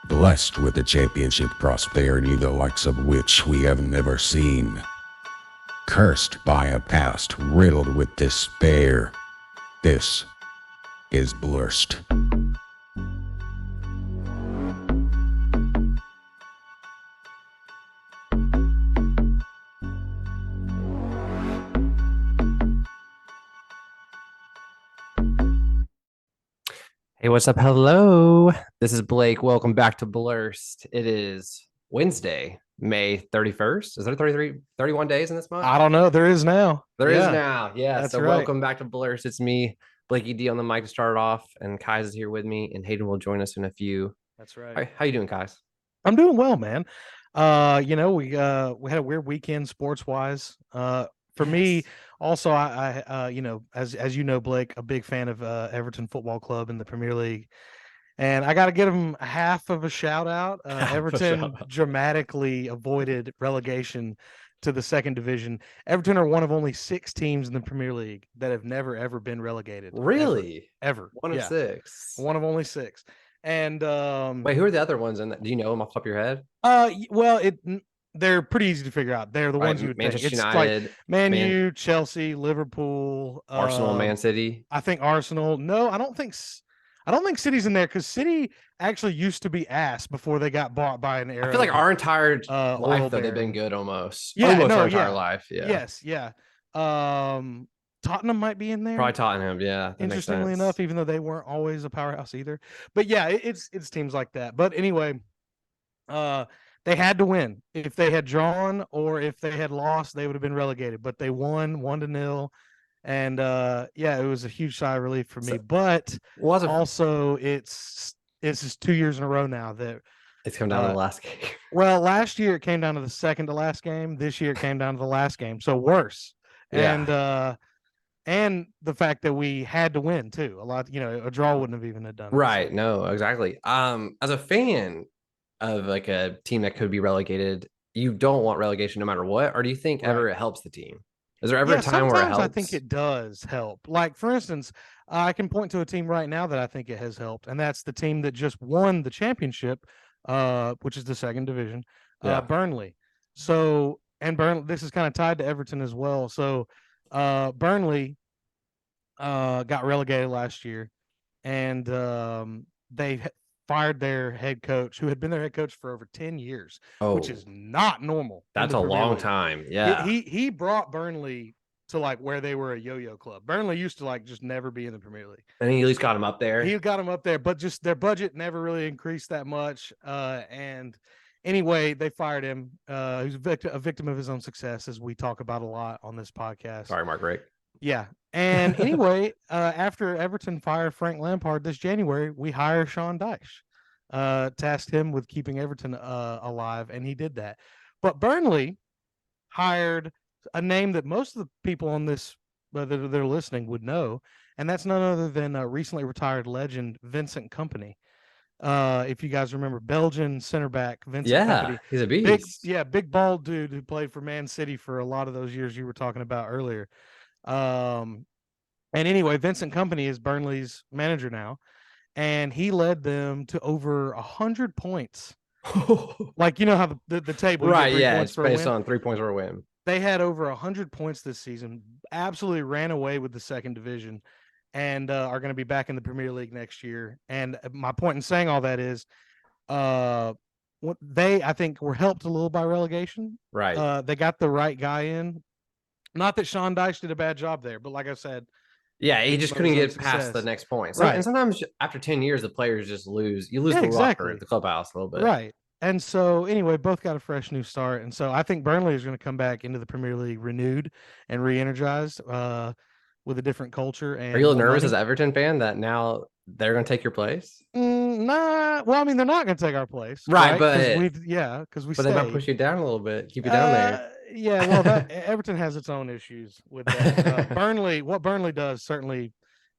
blessed with a championship prosperity the likes of which we have never seen, cursed by a past riddled with despair. This is Blursed. Hey, what's up? Hello. This is Blake. Welcome back to Blursed. It is Wednesday, May 31st. Is there 31 days in this month? I don't know. There is now. There is now. Yeah. That's So right. welcome back to Blursed. It's me, Blakey D on the mic to start it off, and Kai's is here with me, and Hayden will join us in a few. That's right. How you doing, Kai's? I'm doing well, man. We had a weird weekend sports wise. For me, also, as you know, Blake, a big fan of Everton Football Club in the Premier League. And I got to give them half of a shout out. Everton dramatically avoided relegation to the second division. Everton are one of only 6 teams in the Premier League that have never, ever been relegated. Really? Ever. One of 6. One of only 6. And wait, who are the other ones in that? Do you know them off the top of your head? Well, they're pretty easy to figure out. They're the ones you would Manchester think. It's United, like Man U, Chelsea, Liverpool, Arsenal, Man City. I think Arsenal. No, I don't think City's in there because City actually used to be ass before they got bought by an era. I feel like our entire life though, they've been good almost. Our entire life. Yeah. Yes. Yeah. Tottenham might be in there. Probably Tottenham, yeah. Interestingly enough, even though they weren't always a powerhouse either. But yeah, it's teams like that. But anyway, they had to win. If they had drawn or if they had lost, they would have been relegated. But they won 1-0. And it was a huge sigh of relief for me. But also it's just 2 years in a row now that it's come down to the last game. Well, last year it came down to the second to last game. This year it came down to the last game. So worse. Yeah. And the fact that we had to win too. A draw wouldn't have even done it. Right. No, exactly. As a fan of like a team that could be relegated, you don't want relegation no matter what, or do you think ever it helps the team? Is there ever a time where it helps? I think it does help. Like, for instance, I can point to a team right now that I think it has helped, and that's the team that just won the championship, which is the second division, Burnley. So, and Burnley, this is kind of tied to Everton as well. So, Burnley got relegated last year, and they fired their head coach, who had been their head coach for over 10 years, which is not normal. That's a long time. Yeah. He brought Burnley to like where they were a yo-yo club. Burnley used to like just never be in the Premier League. And he at least got them up there. He got them up there, but just their budget never really increased that much. And anyway, they fired him. He was a victim of his own success, as we talk about a lot on this podcast. Sorry, Mark Rick. Yeah. And anyway, after Everton fired Frank Lampard this January, we hire Sean Dyche, tasked him with keeping Everton alive, and he did that. But Burnley hired a name that most of the people on this that are listening would know, and that's none other than recently retired legend Vincent Kompany. If you guys remember, Belgian center back Vincent Kompany. He's a beast. Big bald dude who played for Man City for a lot of those years you were talking about earlier. And anyway, Vincent Kompany is Burnley's manager now, and he led them to over 100 points. Like, you know how the table, right? Yeah, it's based on 3 points for a win. They had over 100 points this season. Absolutely ran away with the second division, and are going to be back in the Premier League next year. And my point in saying all that is, I think were helped a little by relegation. Right. They got the right guy in. Not that Sean Dyche did a bad job there, but like I said, he just couldn't get past the next point. And sometimes after 10 years, the players just lose. You lose the rocker at the clubhouse a little bit. Right. And so anyway, both got a fresh new start. And so I think Burnley is going to come back into the Premier League renewed and re-energized with a different culture. And are you a little nervous as an Everton fan that now they're going to take your place? Nah. Well, I mean, they're not going to take our place. Right. But they might push you down a little bit, keep you down there. Yeah, well, Everton has its own issues with that. What Burnley does certainly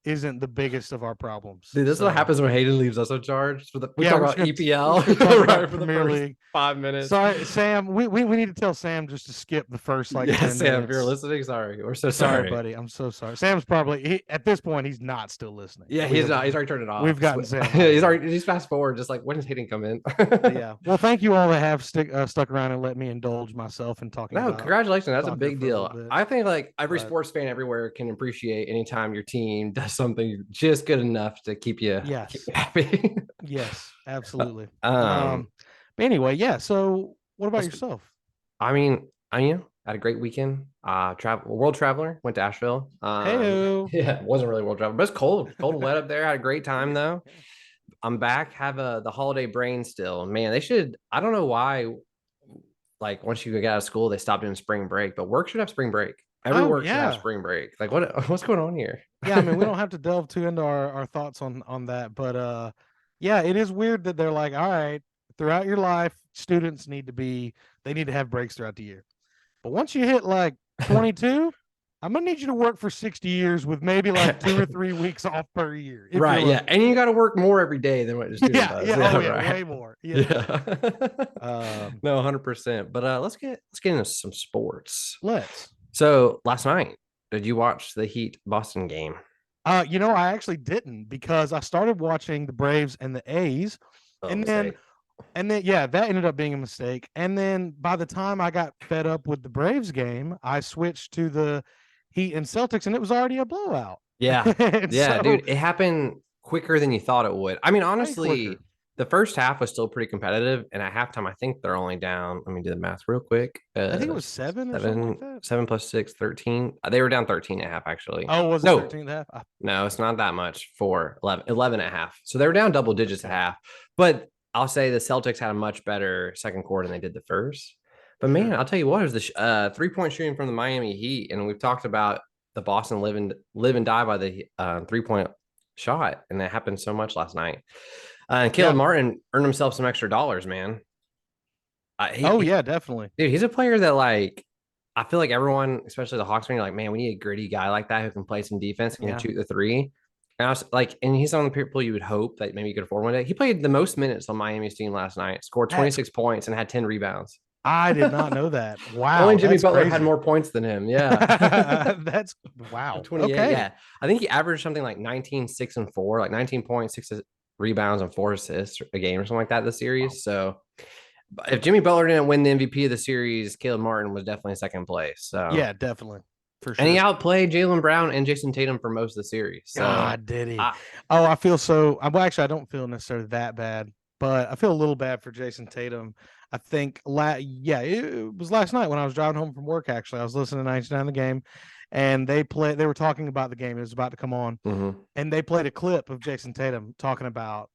isn't the biggest of our problems. Dude, this is what happens when Hayden leaves us in charge. We talk about EPL right for the Premier League. 5 minutes. Sorry, Sam. We need to tell Sam just to skip the first 10 minutes. Sam, if you're listening, sorry. We're so sorry, buddy. I'm so sorry. Sam's probably at this point he's not still listening. Yeah, he's not. He's already turned it off. We've gotten Sam. He's fast forward. Just like, when does Hayden come in? Yeah. Well, thank you all that have stuck around and let me indulge myself in talking. No, congratulations. That's a big deal. I think like every sports fan everywhere can appreciate anytime your team does something just good enough to keep you happy. Yes, absolutely. But anyway, yeah. So what about yourself? I mean, had a great weekend. World traveler, went to Asheville. Yeah, it wasn't really world traveler, but it's cold and wet up there. Had a great time though. I'm back. Have the holiday brain still. Man, they should. I don't know why. Like once you get out of school, they stopped doing spring break, but work should have spring break. Every work should have spring break. Like what's going on here? Yeah, I mean, we don't have to delve too into our thoughts on that, but yeah, it is weird that they're like, all right, throughout your life, students need to have breaks throughout the year. But once you hit like 22, I'm gonna need you to work for 60 years with maybe like 2 or 3 weeks off per year. Right. Yeah. And you got to work more every day than what a student does. Yeah, way more. Yeah. No, 100%. But let's get into some sports. Let's. So last night, did you watch the Heat Boston game? I actually didn't, because I started watching the Braves and the A's, and then that ended up being a mistake. And then by the time I got fed up with the Braves game, I switched to the Heat and Celtics, and it was already a blowout. Yeah. Yeah, dude, it happened quicker than you thought it would. I mean, honestly, the first half was still pretty competitive, and at halftime, I think they're only down. Let me do the math real quick. I think it was 7 or something like that. 7 plus 6, 13. They were down 13 and a half, actually. Oh, was it 13 and a half? No, it's not that much for 11 and a half. So they were down double digits at half. But I'll say the Celtics had a much better second quarter than they did the first. But man, I'll tell you what, it was the 3-point shooting from the Miami Heat, and we've talked about the Boston live and die by the 3-point shot, and that happened so much last night. And Caleb Martin earned himself some extra dollars, man. Definitely. Dude, he's a player that, like, I feel like everyone, especially the Hawks, when you're like, man, we need a gritty guy like that who can play some defense and can shoot the three. And I was like, and he's on the people you would hope that maybe you could afford one day. He played the most minutes on Miami's team last night, scored 26 points, and had 10 rebounds. I did not know that. Wow. Only Jimmy Butler had more points than him. Yeah. That's wow. 28. Okay. Yeah. I think he averaged something like 19, 6, and 4, like 19 points, 6 rebounds, and 4 assists a game or something like that this series. So if Jimmy Butler didn't win the MVP of the series, Caleb Martin was definitely second place. So yeah, definitely. For sure. And he outplayed Jaylen Brown and Jason Tatum for most of the series. So, God, did he? I feel so. Well, actually, I don't feel necessarily that bad, but I feel a little bad for Jason Tatum. I think, it was last night when I was driving home from work. Actually, I was listening to 99 the game, and they were talking about the game. It was about to come on, and they played a clip of Jason Tatum talking about.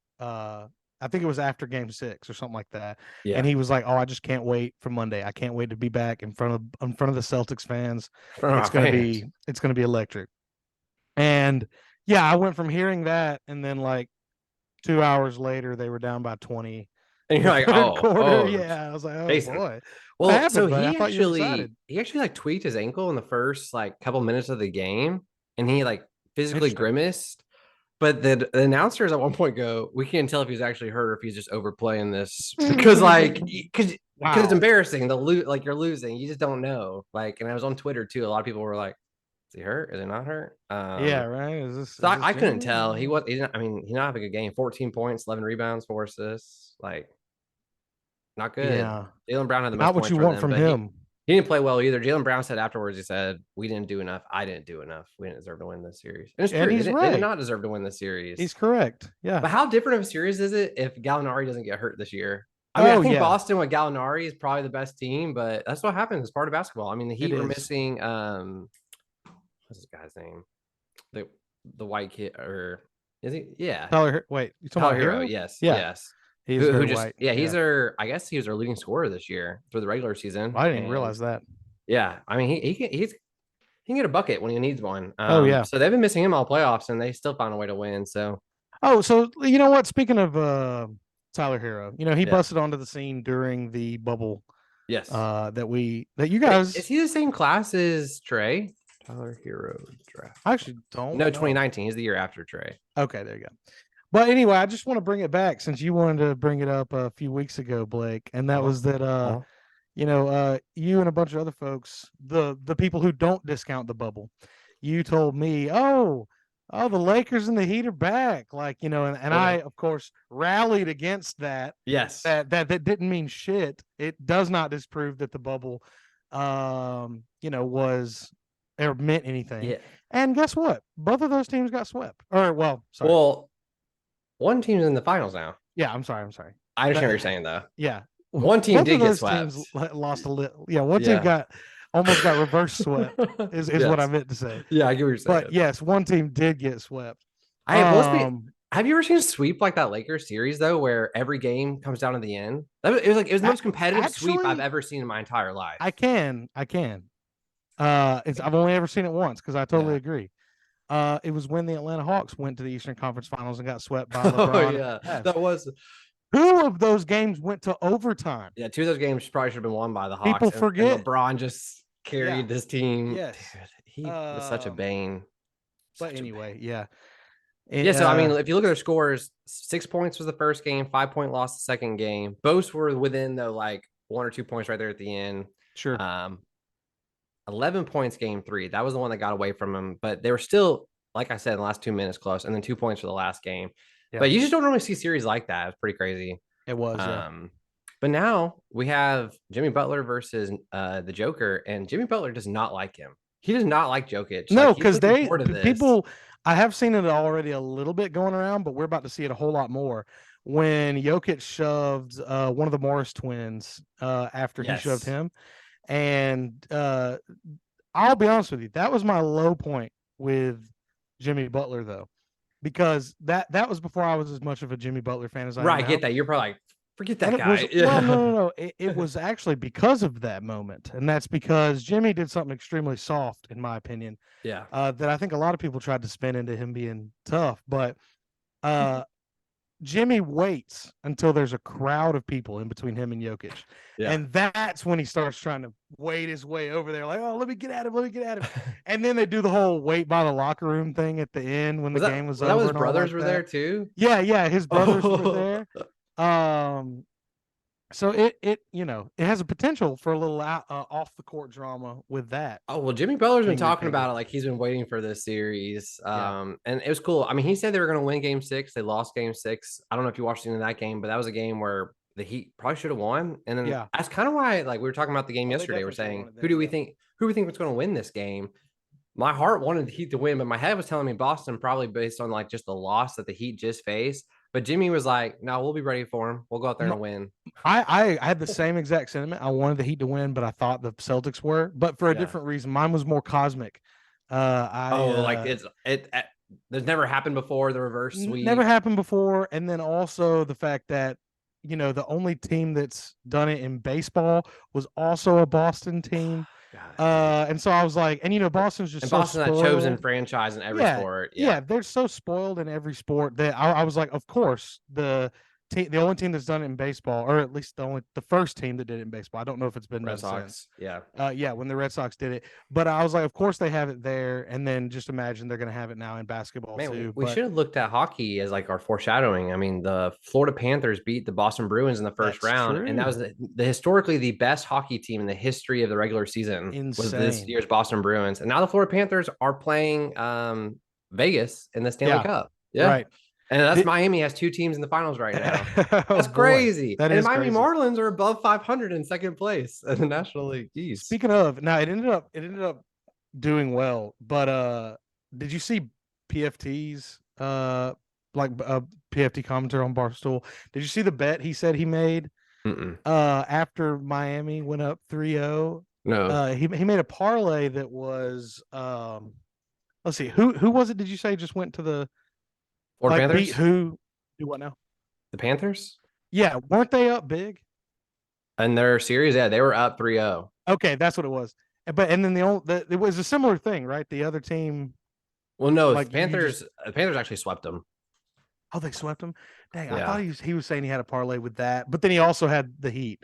I think it was after Game 6 or something like that. Yeah. And he was like, "Oh, I just can't wait for Monday. I can't wait to be back in front of the Celtics fans. It's gonna be electric." And yeah, I went from hearing that, and then like 2 hours later, they were down by 20. And you're like, yeah. I was like, oh basically. Boy. Well, happened, so he actually like tweaked his ankle in the first like couple minutes of the game, and he like physically grimaced. But the announcers at one point go, we can't tell if he's actually hurt or if he's just overplaying this because it's embarrassing. You're losing. You just don't know. Like, and I was on Twitter too. A lot of people were like, is he hurt? Is he not hurt? Yeah, right. I couldn't tell. He didn't have a good game. 14 points, 11 rebounds, 4 assists. Like, not good. Yeah. Jaylen Brown had the most not what you want from him. He didn't play well either. Jaylen Brown said afterwards, he said, we didn't do enough. I didn't do enough. We didn't deserve to win this series. And it's true. They did not deserve to win this series. He's correct. Yeah. But how different of a series is it if Gallinari doesn't get hurt this year? I think Boston with Gallinari is probably the best team, but that's what happens. It's part of basketball. I mean, the Heat were missing what's this guy's name? The white kid, or is he? Yeah. Tyler Hero? Yes. Yeah. Yes. He's I guess he was our leading scorer this year for the regular season. I didn't even realize that. Yeah, I mean he can get a bucket when he needs one. So they've been missing him all playoffs, and they still found a way to win. So you know what? Speaking of Tyler Hero, he busted onto the scene during the bubble. Yes, that you guys. Is he the same class as Trey? Tyler Hero draft. I actually don't. No, know. 2019 is the year after Trey. Okay, there you go. But anyway, I just want to bring it back since you wanted to bring it up a few weeks ago, Blake, and that was that you and a bunch of other folks, the people who don't discount the bubble, you told me, oh, the Lakers and the Heat are back, and I of course rallied against that. Yes, that didn't mean shit. It does not disprove that the bubble, was or meant anything. Yeah. And guess what? Both of those teams got swept. Sorry. Well, one team's in the finals now. Yeah, I'm sorry. I understand what you're saying, though. Yeah. One team Both did of get those swept. teams lost a little. Yeah, one team almost got reverse swept. Is Yes. what I meant to say. Yeah, I get what you're saying. But yes, one team did get swept. Have you ever seen a sweep like that Lakers series though, where every game comes down to the end? It was the most competitive sweep I've ever seen in my entire life. I can. I've only ever seen it once because I totally agree. It was when the Atlanta Hawks went to the Eastern Conference Finals and got swept by LeBron. Oh yeah, that was. 2 of those games went to overtime. Yeah, 2 of those games probably should have been won by the Hawks. People forget. And LeBron just carried this team. Yes. Dude, he was such a bane. But anyway, yeah. So I mean, if you look at their scores, 6 points was the first game, 5-point loss the second game. Both were within though, like 1 or 2 points right there at the end. Sure. 11 points game 3. That was the one that got away from them, but they were still, like I said, in the last 2 minutes close, and then 2 points for the last game. Yeah. But you just don't normally see series like that. It's pretty crazy. It was. But now we have Jimmy Butler versus the Joker, and Jimmy Butler does not like him. He does not like Jokic. No, because people. I have seen it already a little bit going around, but we're about to see it a whole lot more. When Jokic shoved one of the Morris twins after he shoved him, and I'll be honest with you, that was my low point with Jimmy Butler, though, because that was before I was as much of a Jimmy Butler fan as I am now. I get that. You're probably like, forget that guy. No. It was actually because of that moment, and that's because Jimmy did something extremely soft, in my opinion. Yeah. That I think a lot of people tried to spin into him being tough, but Jimmy waits until there's a crowd of people in between him and Jokic. Yeah. And that's when he starts trying to wade his way over there, like, oh, let me get at him. And then they do the whole wait by the locker room thing at the end when the game was over. That was his brothers were there too? Yeah, his brothers were there. So it has a potential for a little off the court drama with that. Oh, well, Jimmy Butler's been talking about it like he's been waiting for this series. And it was cool. I mean, he said they were going to win game 6. They lost game 6. I don't know if you watched any of that game, but that was a game where the Heat probably should have won. And then that's kind of why, like we were talking about the game yesterday. We're saying, who do we think was going to win this game? My heart wanted the Heat to win, but my head was telling me Boston, probably based on like just the loss that the Heat just faced. But Jimmy was like, no, we'll be ready for him. We'll go out there and win. I had the same exact sentiment. I wanted the Heat to win, but I thought the Celtics were, but for a different reason. Mine was more cosmic. There's never happened before, the reverse sweep. Never happened before. And then also the fact that, the only team that's done it in baseball was also a Boston team. And so I was like, and Boston's just Boston that chosen franchise in every sport. Yeah, they're so spoiled in every sport that I was like, of course, the only team that's done it in baseball, or at least the first team that did it in baseball. I don't know if it's been Red Sox. Since. Yeah. When the Red Sox did it. But I was like, of course they have it there, and then just imagine they're going to have it now in basketball too. We should have looked at hockey as like our foreshadowing. I mean, the Florida Panthers beat the Boston Bruins in the first round, and that was the historically the best hockey team in the history of the regular season. Insane. Was this year's Boston Bruins, and now the Florida Panthers are playing Vegas in the Stanley Cup. Yeah, right. And Miami has 2 teams in the finals right now. That's crazy. That is Miami crazy. Marlins are above 500 in second place in the National League East. Speaking of, now it ended up doing well, but did you see PFT's PFT commenter on Barstool? Did you see the bet he said he made after Miami went up 3-0? No. He made a parlay that was let's see, who was it? Did you say just went to the Florida Panthers? Who do what now? The Panthers? Yeah, weren't they up big? In their series, yeah, they were up 3-0. Okay, that's what it was. And then it was a similar thing, right? The other team. Well, no, the Panthers actually swept them. Oh, they swept them? Dang, I thought he was saying he had a parlay with that, but then he also had the Heat.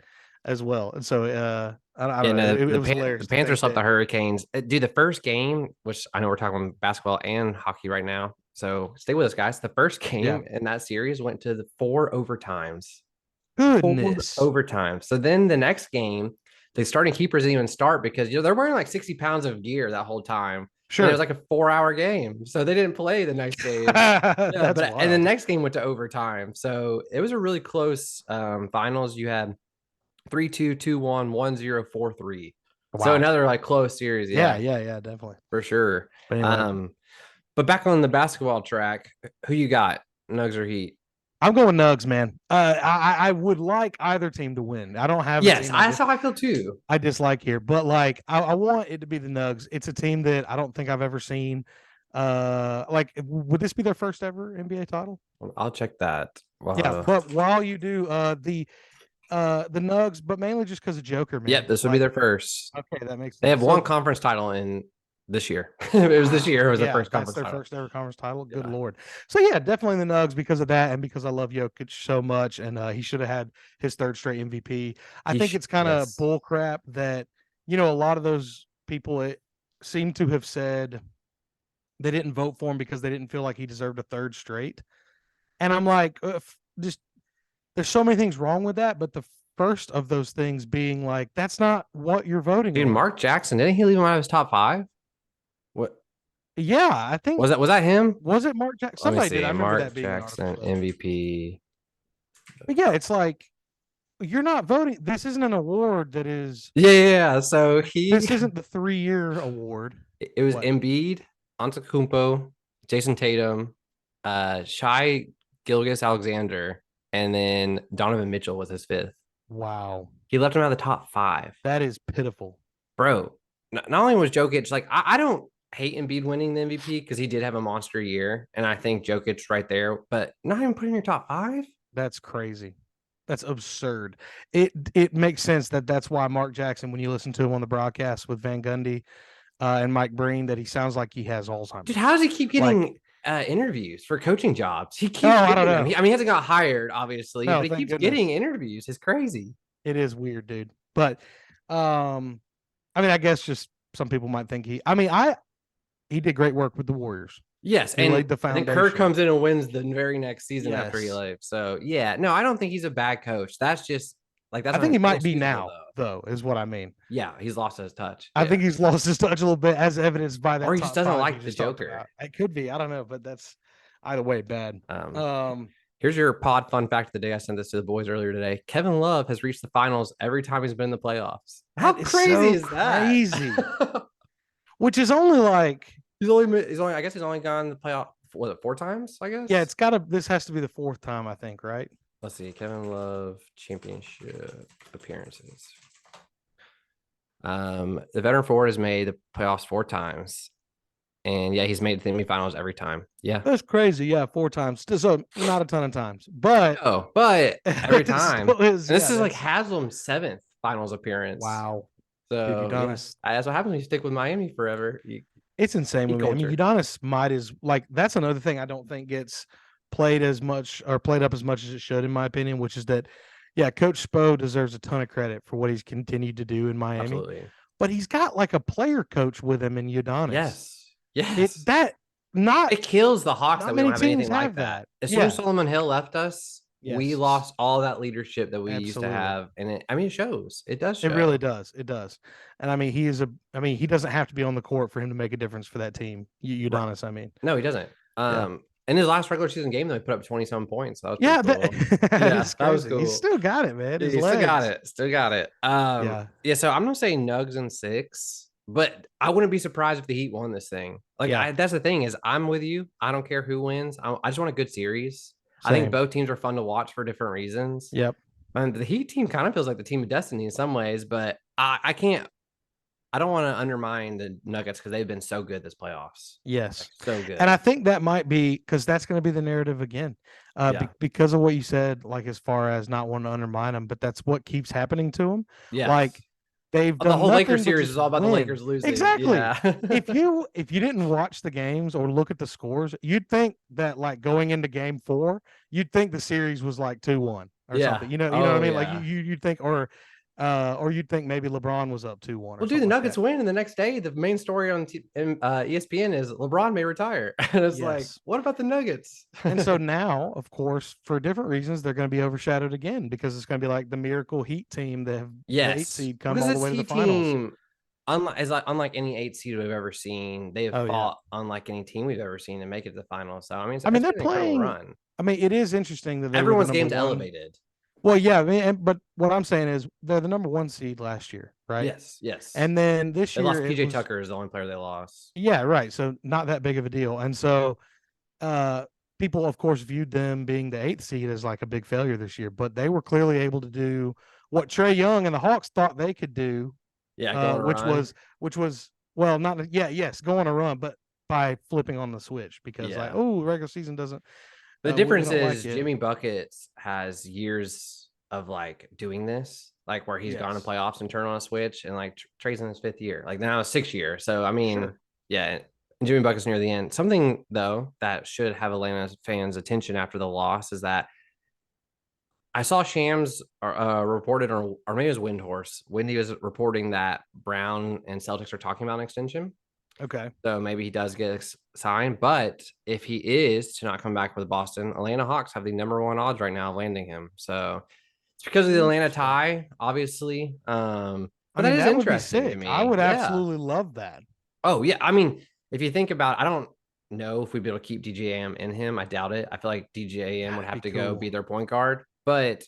as well. And so I Yeah, don't know. no, It was hilarious. the to Panthers think swept the that- Hurricanes. Dude, the first game, which I know we're talking about basketball and hockey right now, so stay with us, guys. The first game in that series went to the 4 overtimes. 4 Goodness. overtimes. So then the next game, the starting keepers didn't even start because they're wearing like 60 pounds of gear that whole time. Sure. And it was like a 4-hour game. So they didn't play the next game. And the next game went to overtime. So it was a really close finals. You had 3-2, 2-1, 1-0, 4-3. Wow. So another like close series. Yeah, definitely. For sure. But, anyway. But back on the basketball track, who you got? Nugs or Heat? I'm going Nugs, man. I would like either team to win. I don't have. Yes, that's how I feel too. I dislike here, but like I want it to be the Nugs. It's a team that I don't think I've ever seen. Like, would this be their first ever NBA title? I'll check that. Yeah, but while you do, the Nugs, but mainly just because of Joker, man. Yeah, this would be their first. Okay, that makes sense. They have one conference title in this year. It was this year. It was their first conference title. First ever conference title. Good Lord. So yeah, definitely the Nugs because of that, and because I love Jokic so much, and he should have had his third straight MVP. I think it's kind of bull crap that a lot of those people seem to have said they didn't vote for him because they didn't feel like he deserved a third straight, and I'm like, just there's so many things wrong with that, but the first of those things being like that's not what you're voting. Dude, on. Mark Jackson, didn't he leave him out of his top 5? What? Yeah, I think was that him? Was it Mark Jackson? Somebody did. I remember Mark that being Jackson MVP. But yeah, it's like you're not voting. This isn't an award that is. Yeah. So this isn't the 3-year award. It was Embiid, Antetokounmpo, Jason Tatum, Shai Gilgeous-Alexander, and then Donovan Mitchell was his 5th. Wow. He left him out of the top 5. That is pitiful, bro. Not only was Jokic like I don't hate Embiid winning the MVP because he did have a monster year, and I think Jokic's right there, but not even putting your top 5. That's crazy. That's absurd. It makes sense that's why Mark Jackson, when you listen to him on the broadcast with Van Gundy and Mike Breen, that he sounds like he has Alzheimer's. Dude, how does he keep getting interviews for coaching jobs? He keeps I don't know. He hasn't got hired, obviously, but he keeps getting interviews. It's crazy. It is weird, dude. But I guess just some people might think he did great work with the Warriors. Yes, he laid the foundation. And Kerr comes in and wins the very next season after he left. So yeah, no, I don't think he's a bad coach. That's just like that's. I think he might be now, though, is what I mean. Yeah, he's lost his touch. I think he's lost his touch a little bit, as evidenced by that. Or he just doesn't like the Joker. It could be. I don't know, but that's either way bad. Here's your pod fun fact of the day. I sent this to the boys earlier today. Kevin Love has reached the finals every time he's been in the playoffs. How crazy is that? Crazy. Which is only like he's only I guess he's only gone in the playoff. Was it 4 times? I guess. Yeah, this has to be the 4th time, I think, right? Let's see. Kevin Love championship appearances. The veteran forward has made the playoffs 4 times. And yeah, he's made the semifinals every time. Yeah. That's crazy. Yeah, 4 times. So not a ton of times. But every time. This is like Haslam's 7th finals appearance. Wow. So that's what happens when you stick with Miami forever. It's insane. Udonis that's another thing I don't think gets played as much or played up as much as it should, in my opinion, which is that, yeah, Coach Spo deserves a ton of credit for what he's continued to do in Miami. Absolutely. But he's got like a player coach with him in Udonis. Yes. It kills the Hawks that we don't have anything like that. As soon as Solomon Hill left us, we lost all that leadership that we used to have, and it shows. It does show. It really does. It does. And he doesn't have to be on the court for him to make a difference for that team. Udonis, right. No, he doesn't. In his last regular season game, though, he put up 20-some points. That was that was cool. He's still got it, man. He still got it. Yeah. So I'm gonna say Nugs in 6. But I wouldn't be surprised if the Heat won this thing. That's the thing is I'm with you. I don't care who wins. I just want a good series. Same. I think both teams are fun to watch for different reasons. Yep. And the Heat team kind of feels like the team of destiny in some ways, but I don't want to undermine the Nuggets because they've been so good this playoffs. Yes. So good. And I think that might be because that's going to be the narrative again. Because of what you said, like as far as not wanting to undermine them, but that's what keeps happening to them. Yeah. Like they've done the whole Lakers series is all about the Lakers losing. Exactly. Yeah. if you didn't watch the games or look at the scores, you'd think that like going into game 4, you'd think the series was like 2-1 or something. You know what I mean? Yeah. Like you'd think, or Or you'd think maybe LeBron was up 2-1. Well, dude, the Nuggets win, and the next day, the main story on ESPN is LeBron may retire. And it's like, what about the Nuggets? And so now, of course, for different reasons, they're going to be overshadowed again because it's going to be like the Miracle Heat team that have the 8 seed come all the way to the finals. Unlike any 8 seed we've ever seen, they have fought unlike any team we've ever seen to make it to the finals. So I mean, they're playing. Run. I mean, it is interesting that everyone's game's elevated. Well, yeah, I mean, but what I'm saying is they're the number 1 seed last year, right? Yes. And then this year, lost PJ Tucker is the only player they lost. Yeah, right. So not that big of a deal. And so, people, of course, viewed them being the 8th seed as like a big failure this year, but they were clearly able to do what Trae Young and the Hawks thought they could do. Yeah, which was well, not go on a run, but by flipping on the switch because regular season doesn't. The difference is Jimmy Buckets has years of like doing this, like where he's gone to playoffs and turn on a switch, and like Trae's in his 5th year, like now 6th year. So I mean, Jimmy Buckets near the end. Something though that should have Atlanta fans' attention after the loss is that I saw Shams reported, or maybe it was Windhorse. Wendy was reporting that Brown and Celtics are talking about an extension. Okay. So maybe he does get signed, but if he is to not come back with Boston, Atlanta Hawks have the number 1 odds right now of landing him. So it's because of the Atlanta tie, obviously. But that is interesting to me. I would absolutely love that. Oh, yeah. I mean, if you think about it, I don't know if we'd be able to keep DJM in him. I doubt it. I feel like DJM would have to go be their point guard. But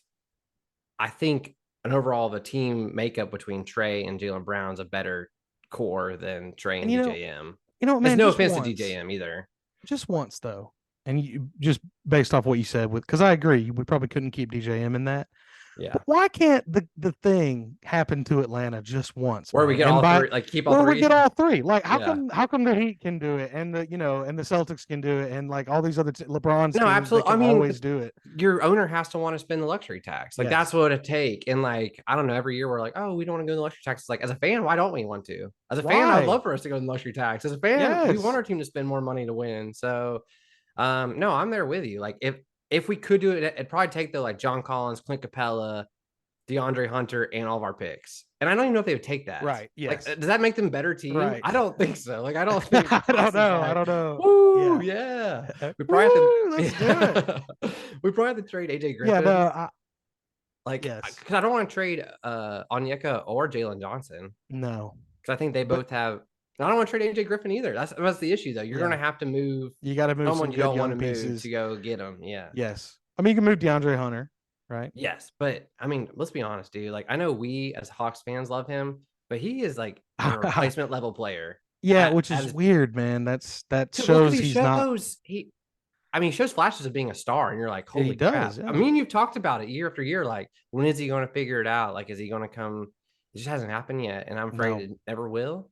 I think an overall of a team makeup between Trae and Jaylen Brown's a better core than Trae and DJM. Man, no offense to DJM either. Just once though, and you just based off what you said, because I agree, we probably couldn't keep DJM in that. Yeah. But why can't the thing happen to Atlanta just once? Where we get all 3, like keep all 3. Where we get all 3. Like how come the Heat can do it and the and the Celtics can do it and like all these other LeBron's teams, absolutely. I mean, always do it. Your owner has to want to spend the luxury tax. Like that's what it'd take. And like I don't know, every year we're like, oh, we don't want to go in the luxury tax. It's like as a fan, why don't we want to? As a fan, I'd love for us to go in the luxury tax. As a fan, we want our team to spend more money to win. So no, I'm there with you. Like if we could do it, it'd probably take like John Collins, Clint Capella, DeAndre Hunter, and all of our picks. And I don't even know if they would take that. Right. Yes. Like, does that make them better team? Right. I don't think so. Like, I don't think. I don't know. Woo, yeah. We probably have to. Let's do it. We probably have to trade AJ Griffin. Yeah. No. Because I don't want to trade Onyeka or Jalen Johnson. No. Because I think they both have. I don't want to trade AJ Griffin either. That's the issue though. You're going to have to move. You got to move someone some you don't want to pieces. move to go get them. Yeah. Yes. I mean, you can move DeAndre Hunter. Right. Yes, but I mean, let's be honest, dude. Like, I know we as Hawks fans love him, but he is like a replacement level player. Yeah, which is weird, man. That shows he's not. He shows flashes of being a star, and you're like, holy crap. Yeah. I mean, you've talked about it year after year. Like, when is he going to figure it out? Like, is he going to come? It just hasn't happened yet, and I'm afraid it never will.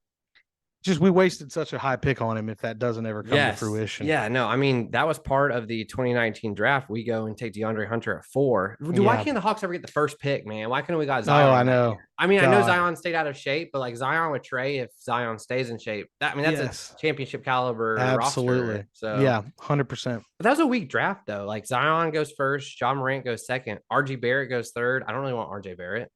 Just we wasted such a high pick on him if that doesn't ever come to fruition. Yeah, no, I mean, that was part of the 2019 draft. We go and take DeAndre Hunter at 4. Why can't the Hawks ever get the first pick, man? Why couldn't we got Zion? Oh, I know. I mean, I know Zion stayed out of shape, but like Zion with Trae, if Zion stays in shape, that's a championship caliber roster. So yeah, 100%. But that was a weak draft though. Like Zion goes first, John Morant goes second, RJ Barrett goes third. I don't really want RJ Barrett.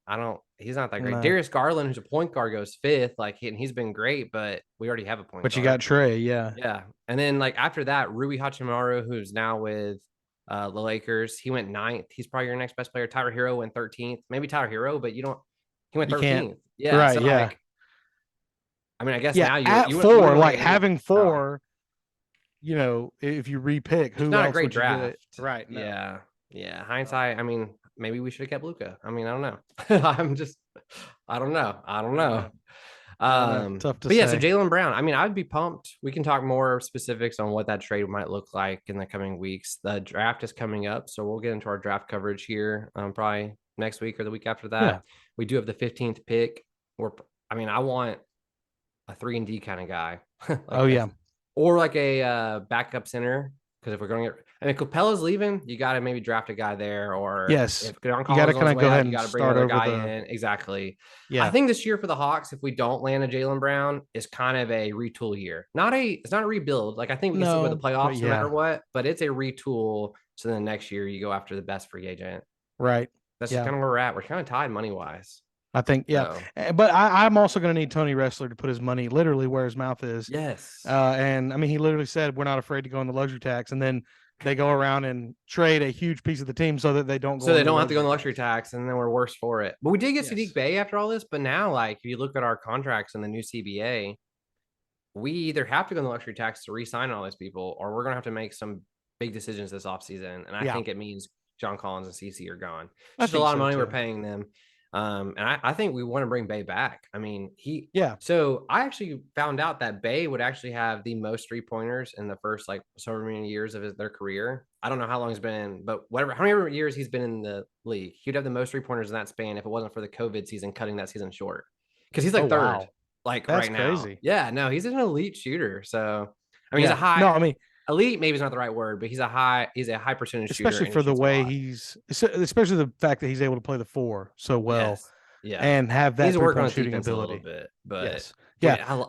He's not that great. No. Darius Garland, who's a point guard, goes 5th. Like, and he's been great, but we already have a point guard. But you got Trae, yeah. Yeah. And then, like, after that, Rui Hachimura, who's now with the Lakers, he went 9th. He's probably your next best player. Tyler Hero went 13th. Maybe Tyler Hero, but he went 13th. Yeah. Right, so, yeah. Like, I mean, I guess now you 4, like, having 4, you know, if you repick, who not else a great would draft. you get? Right. No. Yeah. Yeah. Hindsight, I mean, maybe we should have kept Luka. I mean, I don't know. I don't know. Tough to say. Yeah, so Jaylen Brown, I mean, I'd be pumped. We can talk more specifics on what that trade might look like in the coming weeks. The draft is coming up, so we'll get into our draft coverage here probably next week or the week after that. Yeah. We do have the 15th pick. I want a 3-and-D kind of guy. Or like a backup center. Because if we're going to if Capella's leaving, you got to maybe draft a guy there. Or yes, if John you got to kind of go ahead and you got to bring start another over guy in. Exactly. Yeah, I think this year for the Hawks, if we don't land a Jaylen Brown, is kind of a retool year. It's not a rebuild. Like I think we can still go to the playoffs no matter what, but it's a retool. So then next year you go after the best free agent. Right. That's just kind of where we're at. We're kind of tied money wise. I think, yeah. So, But I'm also going to need Tony Wrestler to put his money literally where his mouth is. yes. And I mean, he literally said, we're not afraid to go on the luxury tax. And then they go around and trade a huge piece of the team so that they don't go. So they don't have to go on the luxury tax, and then we're worse for it. But we did get Sadiq Bey after all this. But now, like, if you look at our contracts in the new CBA, we either have to go on the luxury tax to re-sign all these people, or we're going to have to make some big decisions this offseason. And I think it means John Collins and CC are gone. It's just a lot of money we're paying them. And I think we want to bring Bey back. I mean, so I actually found out that Bey would actually have the most 3-pointers in the first like so many years of their career. I don't know how long he's been, but how many years he's been in the league, he'd have the most 3-pointers in that span if it wasn't for the COVID season cutting that season short. Because he's like third, like that's right now. Crazy. Yeah, no, he's an elite shooter. So I mean, he's a high. No, I mean, elite maybe is not the right word, but he's a high percentage shooter, especially for the way especially the fact that he's able to play the 4 so well. Yeah, and have that shooting ability. A little bit, but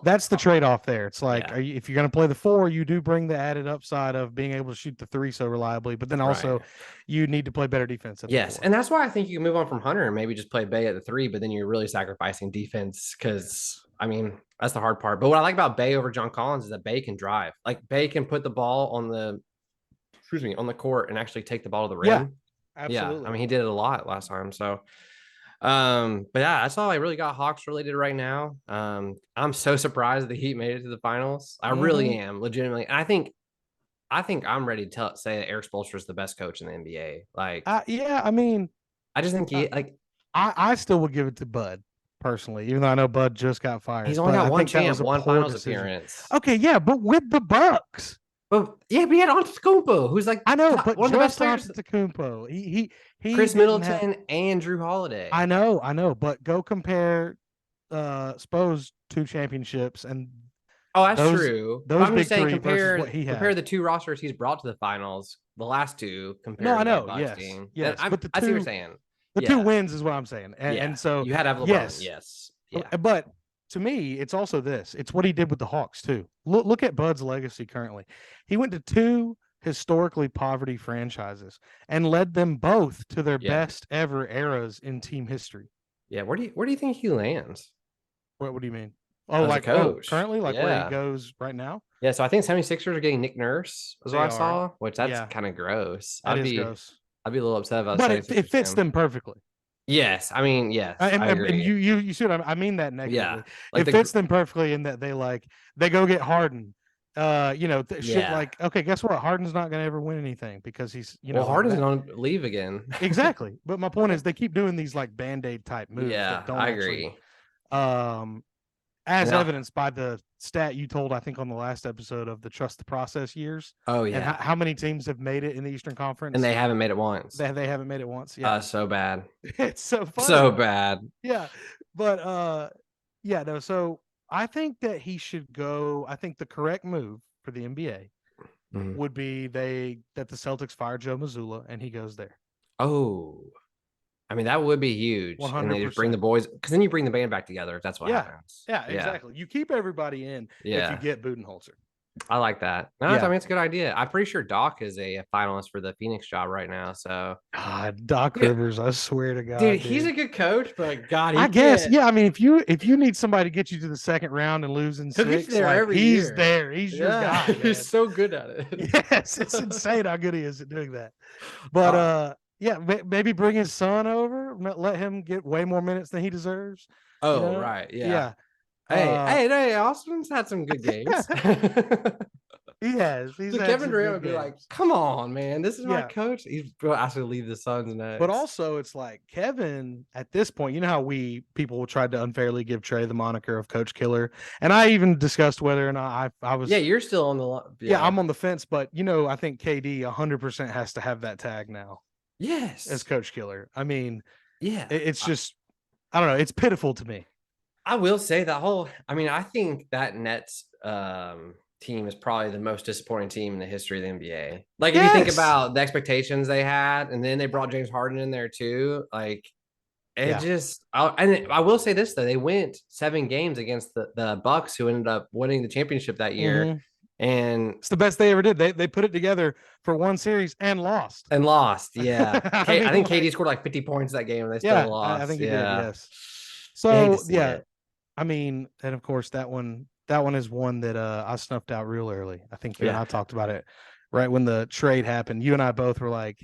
that's the trade-off there. It's like, if you're going to play the 4, you do bring the added upside of being able to shoot the 3 so reliably, but then also you need to play better defense. And that's why I think you can move on from Hunter and maybe just play Bey at the 3, but then you're really sacrificing defense because I mean that's the hard part. But what I like about Bey over John Collins is that Bey can drive. Like Bey can put the ball on the court and actually take the ball to the rim. Yeah, absolutely. Yeah, I mean he did it a lot last time. So. But yeah, that's all I really got Hawks related right now. I'm so surprised the Heat made it to the finals. I really am, legitimately. And I think I'm ready to say that Eric Spoelstra is the best coach in the NBA. Like, I mean, I just think I still would give it to Bud personally, even though I know Bud just got fired. He's only got one finals appearance. Okay, yeah, but with the Bucks. But he had Antetokounmpo, who's like I know, but one of the best players. Antetokounmpo, he Chris Middleton and Drew Holiday. I know, but go compare Spo's 2 championships and that's true. I'm just saying compare the 2 rosters he's brought to the finals. The last 2 compared. No, I know. Yes, but I see what you're saying. The 2 wins is what I'm saying, and so you had to have LeBron. Yes. But to me, it's also this. It's what he did with the Hawks too. Look at Bud's legacy currently. He went to 2 historically poverty franchises and led them both to their best ever eras in team history. Yeah, where do you think he lands? What do you mean? Oh, like coach. Currently, like where he goes right now? Yeah, so I think 76ers are getting Nick Nurse, is what I saw, which that's kind of gross. I'd be a little upset about that. But it fits them perfectly. Yes, I mean, yes. And you see what I mean that negatively. Yeah, like it fits them perfectly in that they go get Harden. Shit like, okay, guess what? Harden's not going to ever win anything because he's, Harden's going to leave again. Exactly. But my point is they keep doing these like Band-Aid type moves. Yeah, I agree. As evidenced by the stat you told, I think, on the last episode of the Trust the Process years. Oh, yeah. And how many teams have made it in the Eastern Conference? And they haven't made it once. They haven't made it once. Yeah. So bad. It's so funny. So bad. Yeah. But, so I think that he should go. I think the correct move for the NBA would be that the Celtics fire Joe Mazzulla and he goes there. Oh, I mean, that would be huge. 100%. And they just bring the boys, because then you bring the band back together if that's what happens. Yeah, exactly. You keep everybody in if you get Budenholzer. I like that. No, I mean, it's a good idea. I'm pretty sure Doc is a finalist for the Phoenix job right now. So, Doc Rivers, I swear to God, dude, he's a good coach, but God, I guess, yeah. I mean, if you need somebody to get you to the second round and losing 6, he's there he's there. He's your guy. Man. He's so good at it. Yes, it's insane how good he is at doing that. But maybe bring his son over, let him get way more minutes than he deserves. Oh, right, yeah. Hey, Austin's had some good games. He has. So Kevin Durant would be like, "Come on, man, this is my coach." He's actually leave the Suns next. But also, it's like Kevin at this point. You know how people tried to unfairly give Trey the moniker of Coach Killer, and I even discussed whether or not I was. Yeah, you're still on the. Yeah, I'm on the fence, but I think KD 100% has to have that tag now. Yes, as Coach Killer. I mean, it's just, I don't know. It's pitiful to me. I will say I think that Nets team is probably the most disappointing team in the history of the NBA. Like, if you think about the expectations they had, and then they brought James Harden in there too, like I will say this though, they went 7 games against the Bucks, who ended up winning the championship that year. Mm-hmm. And it's the best they ever did. They put it together for one series and lost. Yeah. I think KD scored like 50 points that game and they still lost. I think he did, yes. So yeah, I mean, and of course that one is one that I snuffed out real early. I think you and I talked about it right when the trade happened. You and I both were like,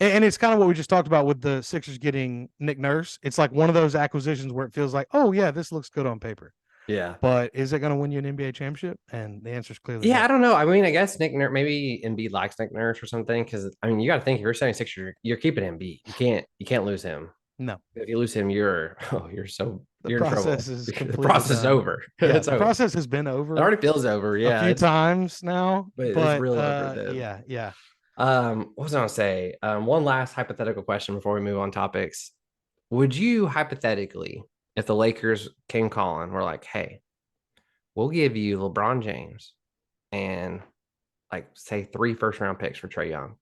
and it's kind of what we just talked about with the Sixers getting Nick Nurse. It's like one of those acquisitions where it feels like, oh yeah, this looks good on paper. Yeah. But is it going to win you an NBA championship? And the answer is clearly no. I don't know. I mean, I guess Nick Nurse, maybe Embiid likes Nick Nurse or something. Because I mean, you got to think if you're 76, you're keeping Embiid. You can't lose him. No. If you lose him, you're in trouble. The process is over. Yeah, the process has been over. It already feels over. Yeah, a few times now, but it's real over. Then. Yeah. What was I gonna say? One last hypothetical question before we move on topics. Would you hypothetically, if the Lakers came calling, we're like, hey, we'll give you LeBron James and like say 3 first-round picks for Trae Young.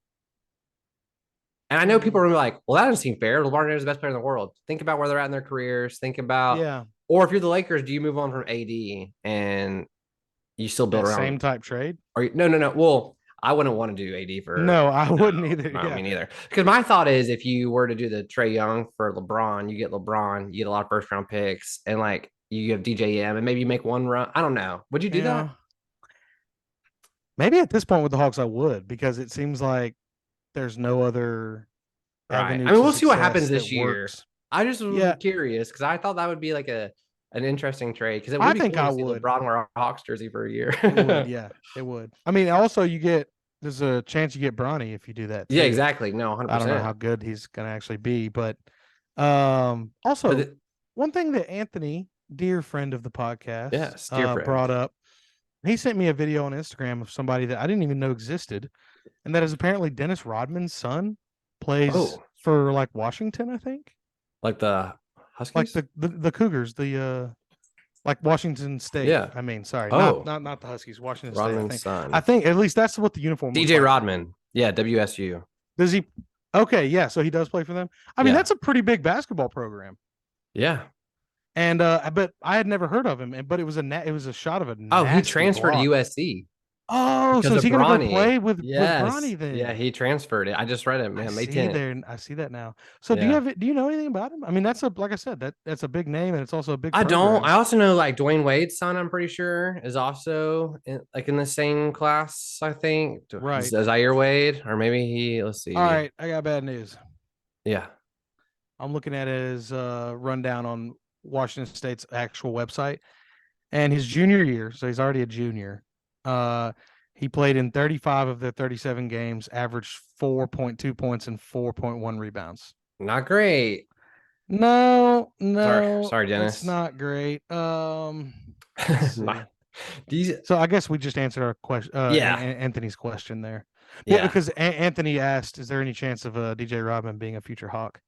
And I know people are gonna be like, well, that doesn't seem fair. LeBron James is the best player in the world. Think about where they're at in their careers. Think about Or if you're the Lakers, do you move on from AD and you still build around same type trade? Or no. Well, I wouldn't want to do AD for. No, I wouldn't either. No, me neither. Because my thought is, if you were to do the Trae Young for LeBron, you get a lot of first round picks, and like you have DJM, and maybe you make one run. I don't know. Would you do that? Maybe at this point with the Hawks, I would, because it seems like there's no other avenue. I mean, we'll see what happens this year. Works. I just was curious because I thought that would be like an interesting trade, because I think I would. LeBron wear a Hawks jersey for a year. It would. I mean, also there's a chance you get Bronny if you do that too. Yeah, exactly. No, 100%. I don't know how good he's gonna actually be, but also one thing that Anthony, dear friend of the podcast, brought up. He sent me a video on Instagram of somebody that I didn't even know existed, and that is apparently Dennis Rodman's son plays for like Washington, I think. Like the Huskies? Like the Cougars, like Washington State. Yeah. I mean, sorry, not the Huskies, Washington Rodman's State. son. I think at least that's what the uniform DJ like. Rodman. Yeah, WSU. Does he? Okay, yeah, so he does play for them. I mean, that's a pretty big basketball program. Yeah. And but I had never heard of him, but it was a shot of a. He transferred to USC. Oh, so is he going to go play with Bronny then? Yeah, he transferred it. I just read it, man. I see that now. So do you know anything about him? I mean, that's like I said, that's a big name, and it's also a big program. Don't. I also know like Dwayne Wade's son, I'm pretty sure, is also in the same class, I think. Right. Zaire Wade, or maybe let's see. All right, I got bad news. Yeah. I'm looking at his rundown on Washington State's actual website, and his junior year, so he's already a junior. He played in 35 of the 37 games, averaged 4.2 points and 4.1 rebounds. Not great. No. Sorry, Dennis. It's not great. So I guess we just answered our question. Anthony's question there. Yeah, because Anthony asked, "Is there any chance of DJ Rodman being a future Hawk?"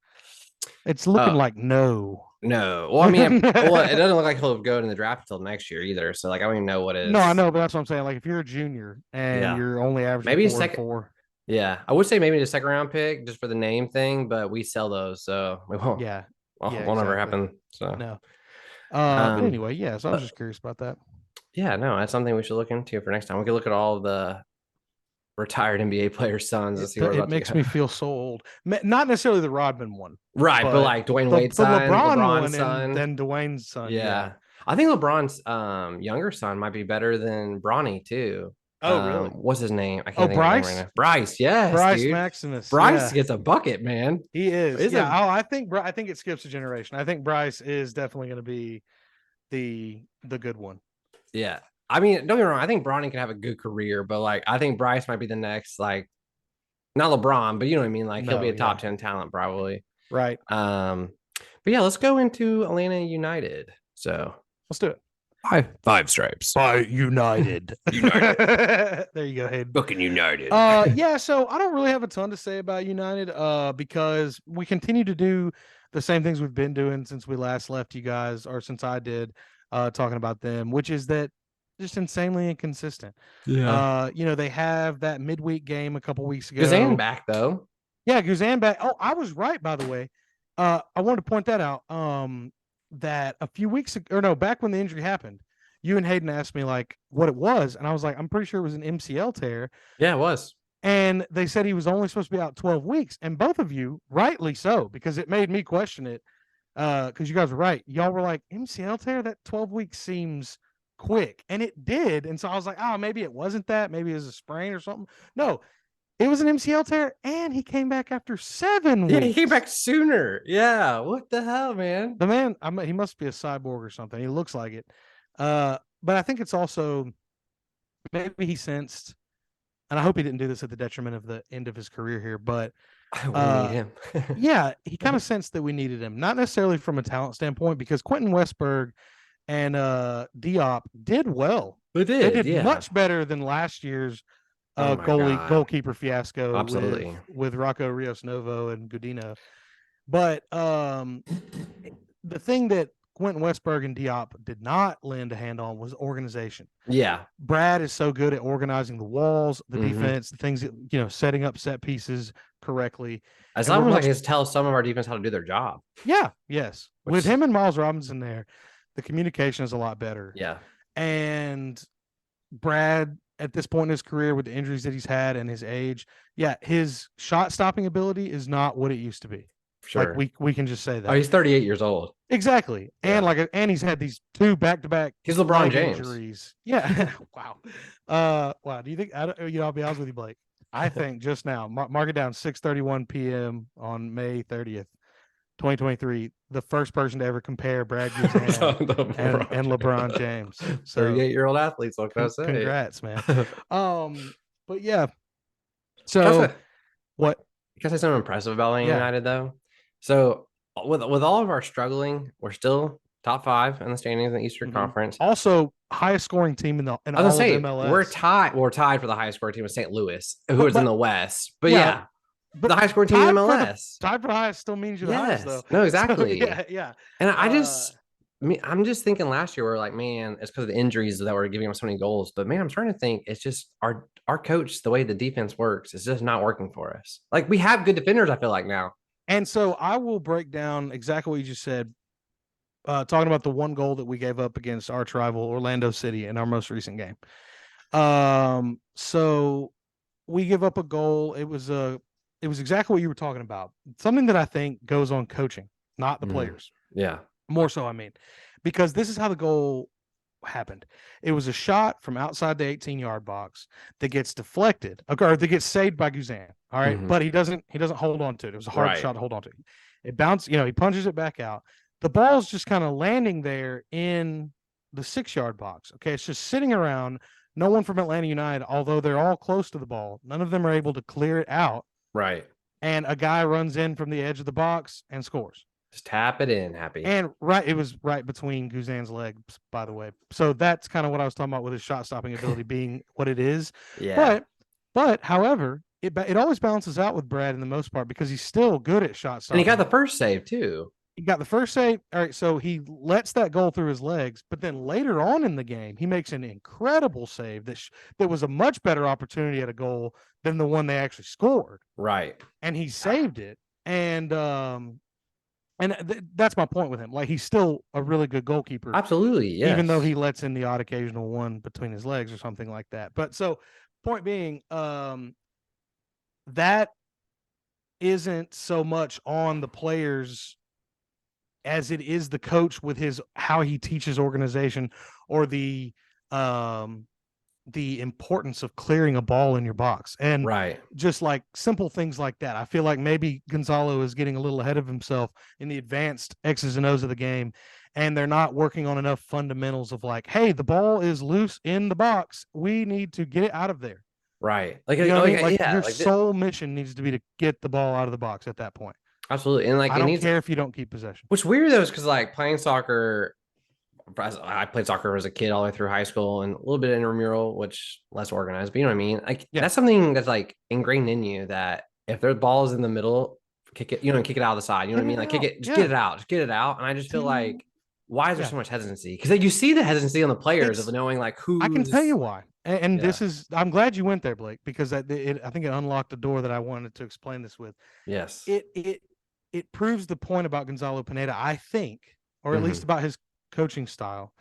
It's looking like no. No. Well, I mean, it doesn't look like he'll go in the draft until next year either. So, like, I don't even know what it is. No, I know, but that's what I'm saying. Like, if you're a junior and you're only averaging maybe 4. Yeah, I would say maybe the second round pick just for the name thing, but we sell those, so we won't. Yeah. Won't ever happen. So no. But anyway, so I was just curious about that. Yeah, no, that's something we should look into for next time. We can look at all of the retired NBA players' sons and see what it makes me feel so old. Not necessarily the Rodman one, right? But like Dwayne Wade's son, LeBron's son, and then Dwayne's son. Yeah, I think LeBron's younger son might be better than Bronny too. Oh, really? What's his name? I can't think Bryce? of his name right now. Bryce, yes, Bryce dude. Maximus. Bryce gets a bucket, man. He is. I think it skips a generation. I think Bryce is definitely going to be the good one. Yeah. I mean, don't get me wrong. I think Bronny can have a good career, but like, I think Bryce might be the next, like, not LeBron, but you know what I mean? Like, he'll be a top 10 talent probably. Right. But yeah, let's go into Atlanta United. So let's do it. Five stripes. United. There you go, Hayden. Fucking United. So I don't really have a ton to say about United because we continue to do the same things we've been doing since we last left you guys, or since I did, talking about them, which is that just insanely inconsistent. Yeah. They have that midweek game a couple weeks ago. Guzan back though. Yeah, Guzan back. Oh, I was right, by the way. I wanted to point that out. That a few weeks ago, or no, back when the injury happened, you and Hayden asked me like what it was, and I was like, I'm pretty sure it was an MCL tear. Yeah, it was. And they said he was only supposed to be out 12 weeks, and both of you, rightly so, because it made me question it. because you guys were right. Y'all were like, MCL tear, that 12 weeks seems quick. And it did. And so I was like, oh, maybe it wasn't that. Maybe it was a sprain or something. No, it was an MCL tear, and he came back after 7 weeks. Yeah, he came back sooner. Yeah, what the hell, man? The man, he must be a cyborg or something. He looks like it. But I think it's also maybe he sensed, and I hope he didn't do this at the detriment of the end of his career here, but We need him. yeah, he kind of sensed that we needed him, not necessarily from a talent standpoint, because Quentin Westberg and Diop did well. They did much better than last year's goalkeeper fiasco. Absolutely. With Rocco Rios Novo and Godino. But the thing that Quentin Westberg and Diop did not lend a hand on was organization. Yeah. Brad is so good at organizing the walls, the defense, the things, setting up set pieces correctly. As long as I can tell some of our defense how to do their job. Yeah. Yes. With him and Miles Robinson there, the communication is a lot better. Yeah. And Brad, at this point in his career, with the injuries that he's had and his age, his shot stopping ability is not what it used to be. Sure. Like we can just say that. Oh, he's 38 years old. Exactly. Yeah. And he's had these 2 back-to-back. He's LeBron James. Injuries. Yeah. Wow. Wow. Do you think, I'll be honest with you, Blake. I think just now, mark it down, 6:31 p.m. on May 30th, 2023, the first person to ever compare Brad Guzan and LeBron James. So 38-year-old athletes, what can I say? Congrats, man. But yeah. So what? Can I say something impressive about Atlanta United though? So with all of our struggling, we're still top 5 in the standings in the Eastern Conference. Also, highest scoring team in all of MLS. We're tied for the highest scoring team with St. Louis, who is in the West. But but the highest scoring team in MLS. Tied for the highest still means you're the highest, though. No, exactly. So, yeah. And I'm just thinking last year, we're like, man, it's because of the injuries that were giving us so many goals. But man, I'm starting to think it's just our coach, the way the defense works, is just not working for us. Like, we have good defenders, I feel like now. And so I will break down exactly what you just said, talking about the one goal that we gave up against arch rival Orlando City in our most recent game. So we give up a goal. It was exactly what you were talking about. Something that I think goes on coaching, not the players. Yeah. More so, I mean, because this is how the goal happened. It was a shot from outside the 18-yard box that gets deflected, or that gets saved by Guzan. All right, but he doesn't hold on to it. It was a hard shot to hold on to. It bounced, he punches it back out. The ball's just kind of landing there in the 6-yard box. Okay, it's just sitting around. No one from Atlanta United, although they're all close to the ball, none of them are able to clear it out. Right. And a guy runs in from the edge of the box and scores. Just tap it in, Happy. And it was right between Guzan's legs, by the way. So that's kind of what I was talking about with his shot stopping ability being what it is. Yeah. But however, it always balances out with Brad in the most part, because he's still good at shot stopping. And he got the first save too. He got the first save. All right, so he lets that goal through his legs, but then later on in the game, he makes an incredible save that was a much better opportunity at a goal than the one they actually scored. Right. And he saved it. And that's my point with him. Like, he's still a really good goalkeeper. Absolutely, yes. Even though he lets in the odd occasional one between his legs or something like that. But so, point being, that isn't so much on the players as it is the coach with how he teaches organization, or the importance of clearing a ball in your box, and just like simple things like that. I feel like maybe Gonzalo is getting a little ahead of himself in the advanced X's and O's of the game, and they're not working on enough fundamentals of like, hey, the ball is loose in the box, we need to get it out of there. Right. Like, your sole mission needs to be to get the ball out of the box at that point. Absolutely. And like, I don't care if you don't keep possession. What's weird though is because like playing soccer, I played soccer as a kid all the way through high school, and a little bit of intramural, which less organized, but you know what I mean? Like, that's something that's like ingrained in you, that if their ball is in the middle, kick it, kick it out of the side. You know what I mean? Like, kick it, just get it out. Just get it out. And I just feel like, why is there so much hesitancy? Because you see the hesitancy on the players of knowing like who. I can tell you why. And this is, I'm glad you went there, Blake, because I think it unlocked a door that I wanted to explain this with. Yes. It proves the point about Gonzalo Pineda, I think, or at least about his coaching style,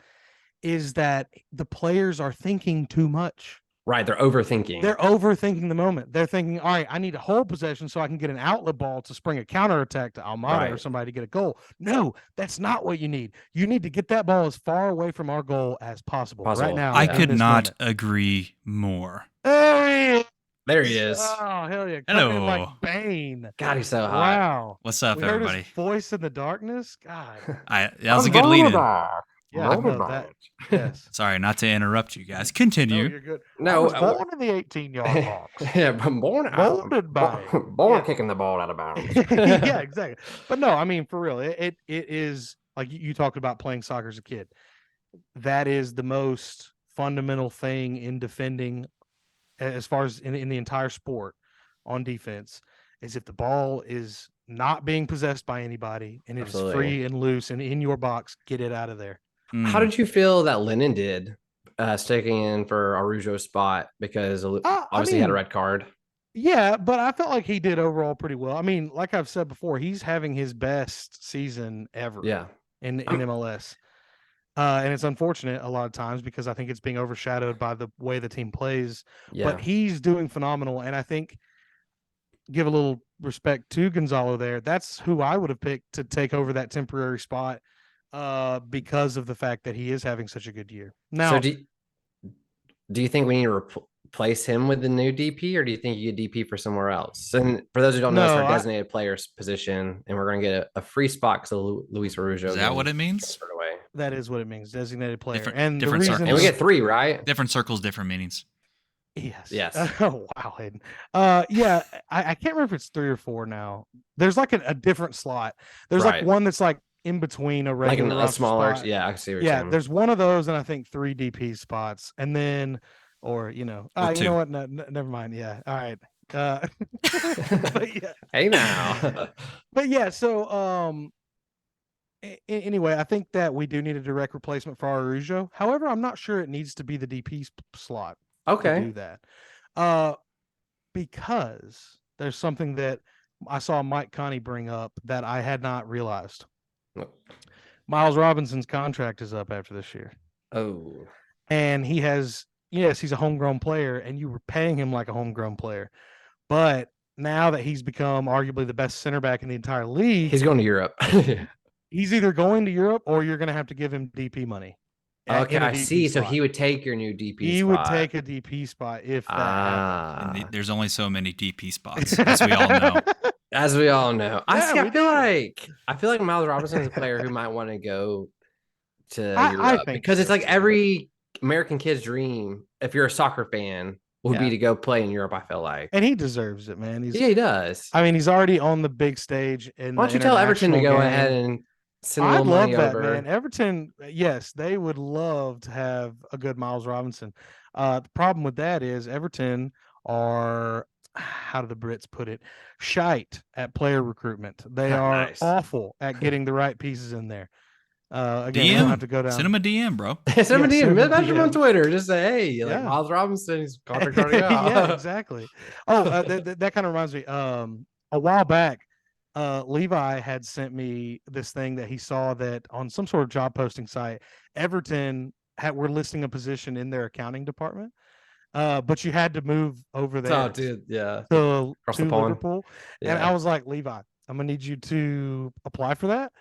is that the players are thinking too much. Right. They're overthinking. They're overthinking the moment. They're thinking, all right, I need a hold possession so I can get an outlet ball to spring a counterattack to Almada or somebody to get a goal. No, that's not what you need. You need to get that ball as far away from our goal as possible. Right now. I could not agree more. Hey, there he is. Oh, hell yeah. Hello. Coming in like Bane. God, he's so hot. Wow. What's up, we heard everybody? His voice in the darkness. God. That was a good lead-in. Yeah, I know that. Yes. Sorry, not to interrupt you guys. Continue. No, you're good. No, I was born in the 18-yard box. Yeah, but born kicking the ball out of bounds. Yeah, exactly. But no, I mean, for real, it is like you talked about playing soccer as a kid. That is the most fundamental thing in defending, as far as in the entire sport on defense, is if the ball is not being possessed by anybody and it is free and loose and in your box, get it out of there. How did you feel that Lennon did sticking in for Araujo's spot because obviously he had a red card? Yeah, but I felt like he did overall pretty well. I mean, like I've said before, he's having his best season ever. Yeah, in MLS. And it's unfortunate a lot of times because I think it's being overshadowed by the way the team plays. Yeah. But he's doing phenomenal. And I think, give a little respect to Gonzalo there, that's who I would have picked to take over that temporary spot because of the fact that he is having such a good year. Now, so do you think we need to replace him with the new DP, or do you think you get DP for somewhere else? And for those who don't know, it's our designated player's position, and we're going to get a free spot because Luis Araujo. Is that what it means? That is what it means, designated player. Different circles. And we get 3, right? Different circles, different meanings. Yes. Oh, wow, Hayden. Yeah, I can't remember if it's 3 or 4 now. There's like a different slot. There's like one that's like in between a regular like a smaller spot. Yeah, I see what you're saying. There's one of those and I think 3 DP spots, and then you know what, no, never mind. Yeah, all right. But yeah. Hey now. But yeah, so anyway, I think that we do need a direct replacement for Araujo. However, I'm not sure it needs to be the DP slot to do that, because there's something that I saw Mike Connie bring up that I had not realized. Miles Robinson's contract is up after this year. Oh. And he's a homegrown player, and you were paying him like a homegrown player. But now that he's become arguably the best center back in the entire league, he's going to Europe. He's either going to Europe or you're going to have to give him DP money. Okay, I see. Spot. So he would take your new DP He would take a DP spot if that happened. There's only so many DP spots, as we all know. As we all know. I feel like Miles Robinson is a player who might want to go to Europe because it's like every American kid's dream, if you're a soccer fan, would be to go play in Europe, I feel like. And he deserves it, man. He does. I mean, he's already on the big stage. Why don't you tell Everton to go ahead and send a little money over? Man. Everton, yes, they would love to have a good Miles Robinson. The problem with that is Everton are, how do the Brits put it, shite at player recruitment. They are awful at getting the right pieces in there. Again, DM. We don't have to go down. Send him a DM, bro. Send him a DM. Message him on Twitter. Just say, hey, like Miles Robinson, he's contract already out. Yeah, exactly. Oh, that kind of reminds me. A while back, Levi had sent me this thing that he saw that on some sort of job posting site, Everton were listing a position in their accounting department. But you had to move over there. Oh, dude, yeah. To the Liverpool. Yeah. And I was like, Levi, I'm gonna need you to apply for that.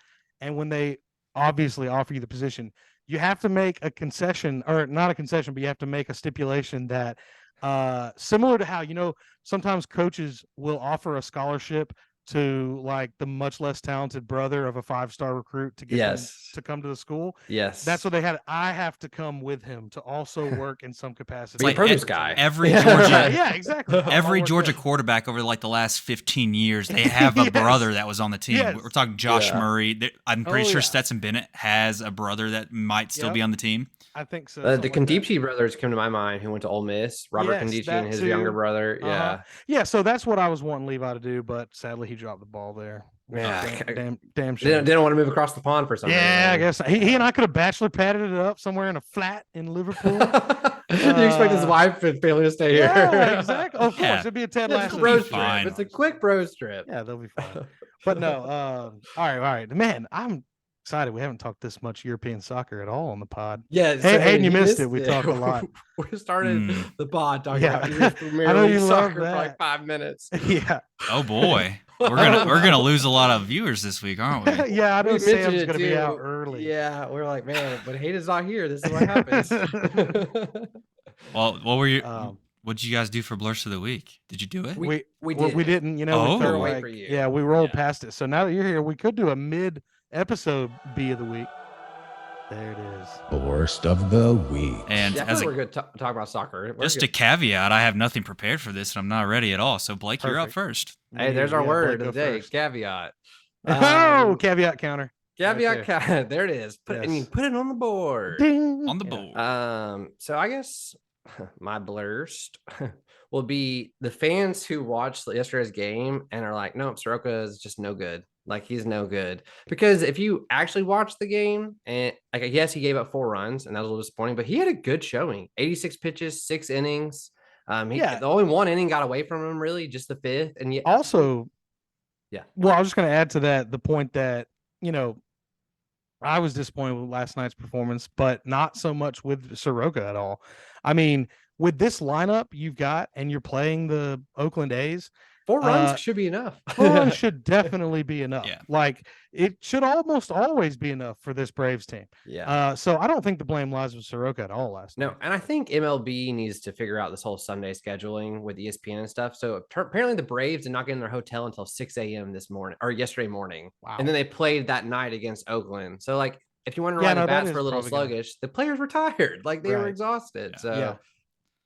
And when they obviously offer you the position, you have to make a concession, or not a concession, but you have to make a stipulation that similar to how, sometimes coaches will offer a scholarship to like the much less talented brother of a 5-star recruit to get him to come to the school. Yes. That's what they had. I have to come with him to also work in some capacity. Like produce guy. Every Georgia, yeah, exactly. Every Georgia quarterback over like the last 15 years, they have a brother that was on the team. Yes. We're talking Josh Murray. I'm pretty sure Stetson Bennett has a brother that might still be on the team. I think so. The Condici brothers come to my mind, who went to Ole Miss. Robert Condici and his younger brother. Yeah. Yeah, so that's what I was wanting Levi to do, but sadly he dropped the ball there. Yeah. Damn shame. Didn't want to move across the pond for something. Yeah, I guess he and I could have bachelor padded it up somewhere in a flat in Liverpool. You expect his wife and family to stay here? Yeah, exactly. Of course, it'd be a Ted Lasso bro trip. It's a quick bro trip. Yeah, they'll be fine. But no, all right. Man, I'm excited. We haven't talked this much European soccer at all on the pod. Yeah, hey, Hayden, you missed it. We talk a lot. We started the pod talking Yeah. about English Premier I know League you love soccer for like that. 5 minutes. Yeah. Oh boy, we're gonna lose a lot of viewers this week, aren't we? Yeah, I know We Sam's mentioned it gonna be out too. early. Yeah, we're like, man, but Hayden's not here. This is what happens. Well, what were you? What did you guys do for Blursed of the Week? Did you do it? We we didn't. You know, Oh. we felt Wait like for you. yeah, we rolled past it. So now that you're here, we could do a mid-episode B of the week. There it is. Worst of the week. And yeah, as we're good to talk about soccer. We're just good. a caveat, I have nothing prepared for this, and I'm not ready at all. So Blake, you're up Perfect. first. Hey, there's our Yeah, word Blake, of the go day. first. Caveat. Oh, caveat counter. Caveat. There it is. And you Yes. put it on the board. Ding. On the Yeah. board. So I guess my Blursed will be the fans who watched yesterday's game and are like, nope, Soroka is just no good. Like, he's no good. Because if you actually watch the game, and like, I guess he gave up 4 runs, and that was a little disappointing, but he had a good showing. 86 pitches, 6 innings. The only 1 inning got away from him, really, just the 5th. And yet, Also, yeah. Well, I was just going to add to that the point that, you know, I was disappointed with last night's performance, but not so much with Soroka at all. I mean, with this lineup you've got, and you're playing the Oakland A's, 4 runs should be enough. 4 runs should definitely be enough. Yeah. Like, it should almost always be enough for this Braves team. Yeah. So I don't think the blame lies with Soroka at all last night. No, and I think MLB needs to figure out this whole Sunday scheduling with ESPN and stuff. So apparently the Braves did not get in their hotel until 6 a.m. this morning or yesterday morning. Wow. And then they played that night against Oakland. So, like, if you want to ride the bats for a little sluggish, the players were tired. Like, they were exhausted. Yeah.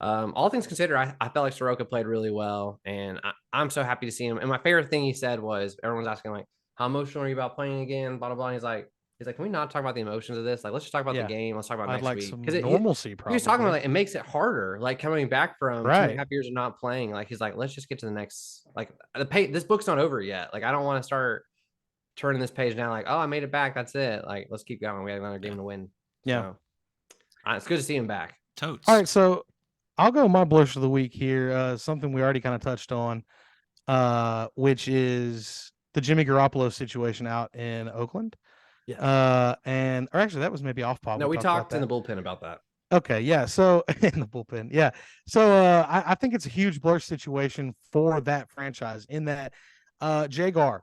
So, all things considered, I felt like Soroka played really well. And I'm so happy to see him. And my favorite thing he said was, everyone's asking, like, how emotional are you about playing again? Blah, blah, blah. And he's like, can we not talk about the emotions of this? Like, let's just talk about the game. Let's talk about next week. Because normalcy, probably. He was talking about, like, it makes it harder, like, coming back from 2.5 years of not playing. Like, he's like, let's just get to the next, like, this book's not over yet. Like, I don't want to start turning this page now. Like, oh, I made it back. That's it. Like, let's keep going. We have another game to win. Yeah. So, it's good to see him back. Totes. All right, so I'll go my Blursed of the week here. Something we already kind of touched on, which is the Jimmy Garoppolo situation out in Oakland. Yeah. Or actually, that was maybe off pod. No, we talked in the bullpen about that. Okay, yeah. So in the bullpen, yeah. So I think it's a huge Blursed situation for that franchise in that Jagar,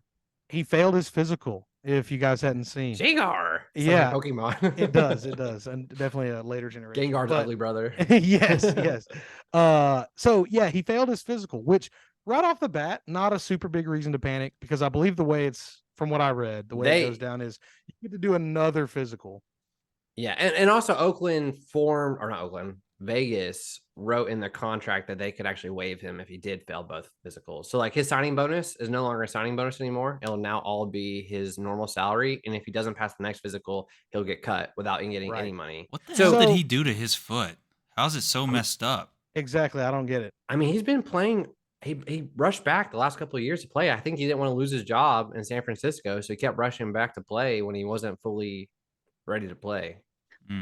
he failed his physical. If you guys hadn't seen Jagar, yeah, like Pokemon. it does, and definitely a later generation. Gengar's ugly brother. yes. So yeah, he failed his physical, which right off the bat, not a super big reason to panic, because I believe the way it's, from what I read, the way it goes down is you get to do another physical. Yeah, and also Vegas wrote in their contract that they could actually waive him if he did fail both physicals. So, like, his signing bonus is no longer a signing bonus anymore. It'll now all be his normal salary. And if he doesn't pass the next physical, he'll get cut without getting any money. What the hell did he do to his foot? How's it so messed up? Exactly. I don't get it. I mean, he's been playing. He rushed back the last couple of years to play. I think he didn't want to lose his job in San Francisco. So he kept rushing back to play when he wasn't fully ready to play.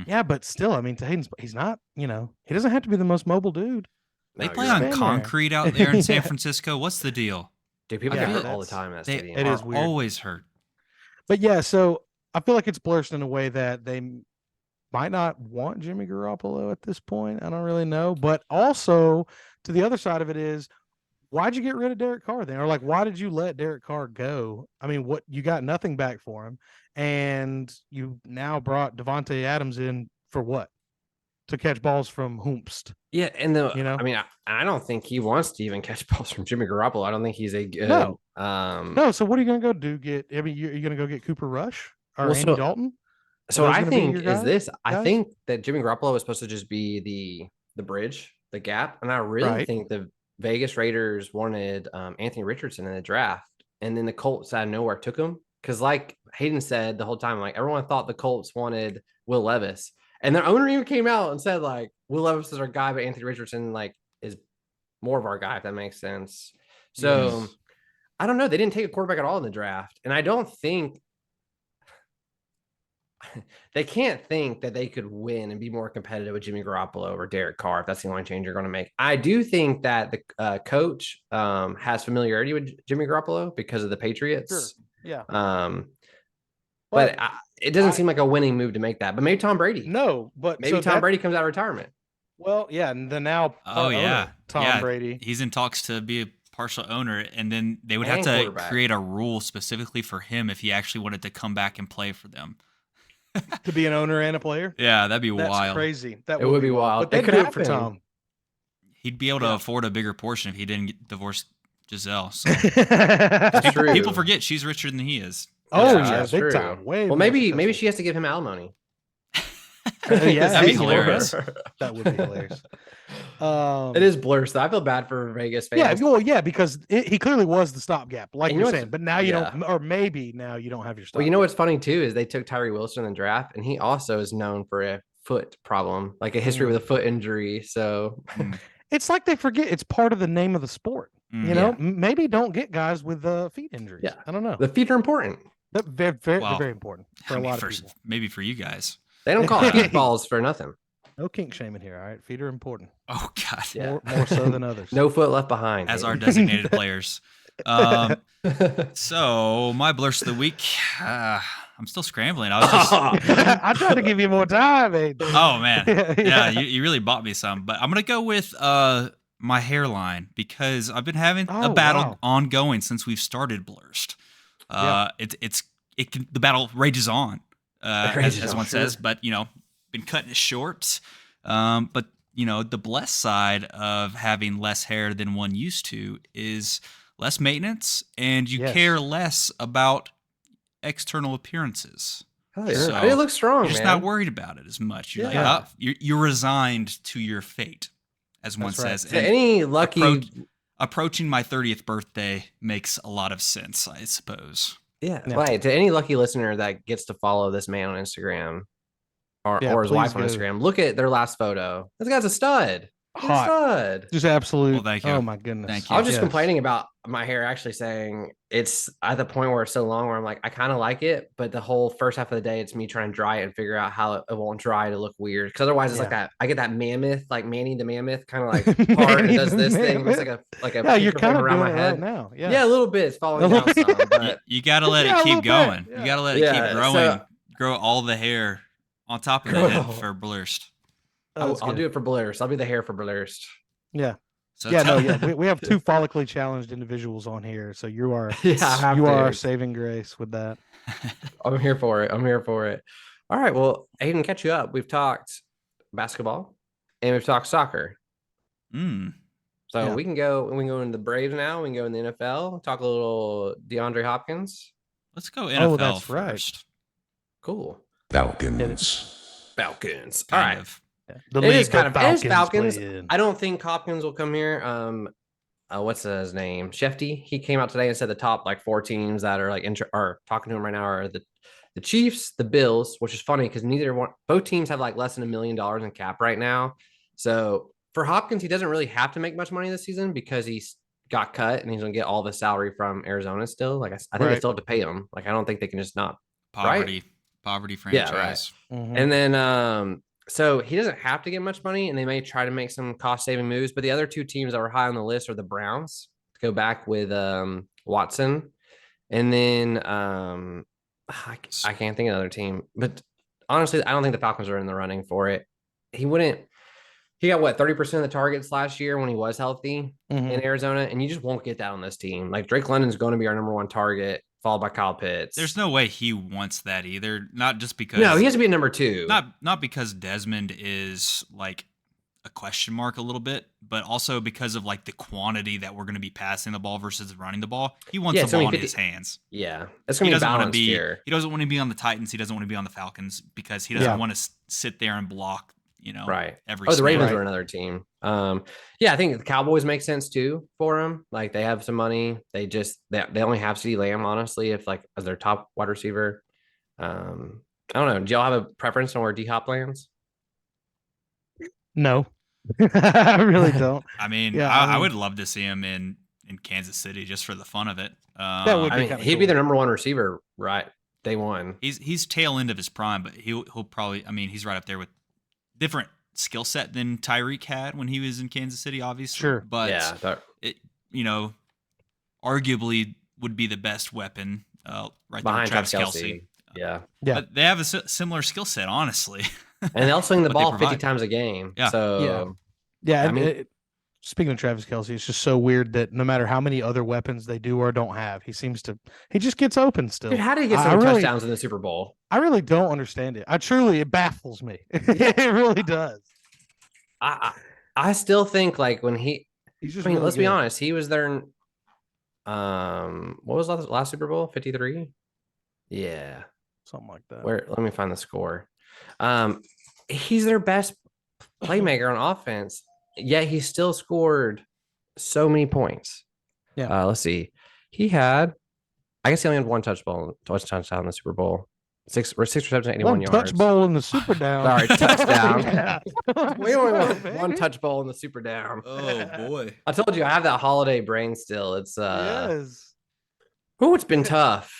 Yeah, but still, I mean, to Hayden's, he's not, he doesn't have to be the most mobile dude. They play on concrete out there in San Francisco. What's the deal? Dude, people get hurt all the time in that stadium. It is weird. Always hurt. But yeah, so I feel like it's Blursed in a way that they might not want Jimmy Garoppolo at this point. I don't really know. But also, to the other side of it is, why'd you get rid of Derek Carr then? Or, like, why did you let Derek Carr go? I mean, you got nothing back for him. And you now brought Devontae Adams in for what? To catch balls from Hoomst. Yeah, and I mean, I don't think he wants to even catch balls from Jimmy Garoppolo. I don't think he's a good. No. So what are you going to go do? You're going to go get Cooper Rush or Andy Dalton? So what I think is this. I think that Jimmy Garoppolo is supposed to just be the bridge, the gap, and I really think the Vegas Raiders wanted Anthony Richardson in the draft, and then the Colts out of nowhere took him. Because, like Hayden said the whole time, like, everyone thought the Colts wanted Will Levis. And their owner even came out and said, like, Will Levis is our guy, but Anthony Richardson, like, is more of our guy, if that makes sense. So, I don't know. They didn't take a quarterback at all in the draft. And I don't think they can't think that they could win and be more competitive with Jimmy Garoppolo or Derek Carr if that's the only change you're going to make. I do think that the coach has familiarity with Jimmy Garoppolo because of the Patriots. Sure. Yeah. But it doesn't seem like a winning move to make that. But maybe Tom Brady. No, but maybe Tom Brady comes out of retirement. Well, yeah, and the now owner, Tom Brady. He's in talks to be a partial owner, and then they would have to create a rule specifically for him if he actually wanted to come back and play for them. To be an owner and a player? Yeah, that'd be wild. That's crazy. That would be wild. But they could do it for Tom. He'd be able to afford a bigger portion if he didn't divorce Giselle. So. That's true. People forget she's richer than he is. That's big time. Well, maybe she has to give him alimony. That'd be hilarious. That would be hilarious. It is Blursed. I feel bad for Vegas fans. Because he clearly was the stopgap, like you're saying. But now you don't, or maybe now you don't have your stopgap. Well, you know what's funny too is they took Tyree Wilson in the draft, and he also is known for a foot problem, like a history with a foot injury. So it's like they forget it's part of the name of the sport. You know, maybe don't get guys with feet injuries. Yeah, I don't know. The feet are important. They're very important for a lot of people. Maybe for you guys. They don't call it balls for nothing. No kink shaming here. All right, feet are important. Oh God, yeah. more so than others. No foot left behind, as our designated players. So my Blursed of the week. I'm still scrambling. I was just. I tried to give you more time, Hayden. Oh man, yeah, you really bought me some. But I'm gonna go with my hairline because I've been having a battle ongoing since we've started Blursed. The battle rages on, as one says. But been cutting it short. But the blessed side of having less hair than one used to is less maintenance, and you care less about external appearances. Oh, yeah. So it looks strong. You're just not worried about it as much. You're you're resigned to your fate, as one says. So any lucky approaching my 30th birthday makes a lot of sense, I suppose. Yeah. Right. To any lucky listener that gets to follow this man on Instagram or his wife on Instagram, look at their last photo. This guy's a stud. Stud. Just absolute. Well, thank you. Oh my goodness. Thank you. I was just complaining about my hair, actually saying it's at the point where it's so long where I'm like, I kind of like it, but the whole first half of the day, it's me trying to dry it and figure out how it won't dry to look weird. Because otherwise, it's like that. I get that mammoth, like Manny the Mammoth, kind of like part that does this thing. It's like a you're kind of around my head right now. Yeah, a little bit. It's falling down some. But you got to let it keep going. You got to let it keep growing. Grow all the hair on top of the head for Blursed. I'll do it for Blursed. I'll be the hair for Blursed. Yeah. So we have two follically challenged individuals on here, so you are our saving grace with that. I'm here for it. All right, well, Hayden, catch you up. We've talked basketball and we've talked soccer. So we can go into the Braves now. We can go in the NFL. Talk a little DeAndre Hopkins. Let's go NFL. Oh, that's first. Right. Cool. Falcons. All right. The league is kind of Falcons. I don't think Hopkins will come here. What's his name? Shefty. He came out today and said the top 4 teams that are are talking to him right now are the Chiefs, the Bills, which is funny because both teams have less than $1 million in cap right now. So for Hopkins, he doesn't really have to make much money this season because he's got cut and he's gonna get all the salary from Arizona still. I think they still have to pay him. I don't think they can just not poverty franchise. Yeah, right. Mm-hmm. And then so he doesn't have to get much money, and they may try to make some cost-saving moves. But the other 2 teams that were high on the list are the Browns, to go back with Watson. And then I can't think of another team. But honestly, I don't think the Falcons are in the running for it. He got 30% of the targets last year when he was healthy in Arizona, and you just won't get that on this team. Drake London's going to be our number 1 target, followed by Kyle Pitts. There's no way he wants that either. Not just because. No, he has to be a number 2. Not because Desmond is a question mark a little bit, but also because of the quantity that we're going to be passing the ball versus running the ball. He wants the ball in his hands. Yeah, it's going to be balanced here. He doesn't want to be on the Titans. He doesn't want to be on the Falcons because he doesn't want to sit there and block. Right. The Ravens are another team. I think the Cowboys make sense too for him. They have some money. They only have CeeDee Lamb, honestly, as their top wide receiver. I don't know. Do y'all have a preference on where D-Hop lands? No, I really don't. I would love to see him in Kansas City just for the fun of it. That would be he'd be their number 1 receiver, right? Day one. He's tail end of his prime, but he'll probably. He's right up there with different skill set than Tyreek had when he was in Kansas City, obviously. Sure. But it arguably would be the best weapon right behind there with Travis Kelce. Yeah. But they have a similar skill set, honestly. And they'll swing the ball 50 times a game. Yeah. So, yeah. I mean, speaking of Travis Kelce, it's just so weird that no matter how many other weapons they do or don't have, he just gets open still. Dude, how did he get so many touchdowns in the Super Bowl? I really don't understand it. It baffles me. It really does. I still think like when he's just really let's be honest, he was there. What was last Super Bowl? 53? Yeah. Something like that. Let me find the score. He's their best playmaker on offense, yet he still scored so many points. Yeah. Let's see. I guess he only had one touchdown in the Super Bowl. 6 receptions, 81 yards. Touch ball in the Super Down. Sorry, touchdown. We only want one touch ball in the Super Down. Oh boy. I told you I have that holiday brain still. It's yes. It's been tough.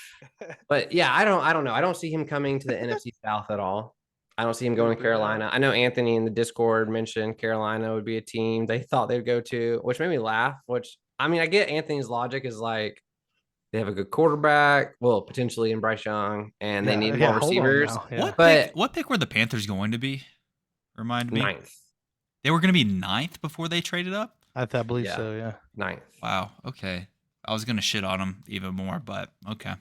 But yeah, I don't know. I don't see him coming to the NFC South at all. I don't see him going to Carolina. I know Anthony in the Discord mentioned Carolina would be a team they thought they'd go to, which made me laugh. Which I mean, I get Anthony's logic is like they have a good quarterback, well, potentially in Bryce Young, and they need more receivers. What pick were the Panthers going to be? Remind me. 9th. They were going to be 9th before they traded up? I believe so, yeah. 9th. Wow. Okay. I was going to shit on them even more, but okay.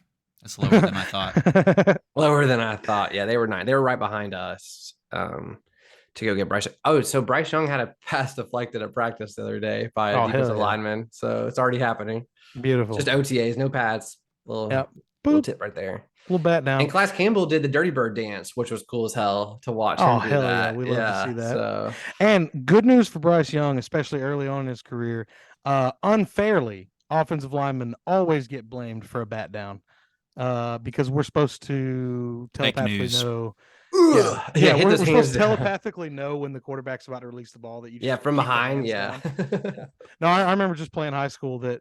That's lower than I thought. Lower than I thought. Yeah, they were 9. They were right behind us to go get Bryce. Oh, so Bryce Young had a pass deflected at practice the other day by a defensive lineman. So it's already happening. Beautiful. Just OTAs, no pads. Little tip right there. We'll bat down. And Class Campbell did the Dirty Bird dance, which was cool as hell to watch. Oh, him do hell that. yeah. We love to see that. So. And good news for Bryce Young, especially early on in his career. Unfairly, offensive linemen always get blamed for a bat down because we're supposed to telepathically know. We're supposed to telepathically know when the quarterback's about to release the ball that you just from behind. Yeah. No, I remember just playing high school that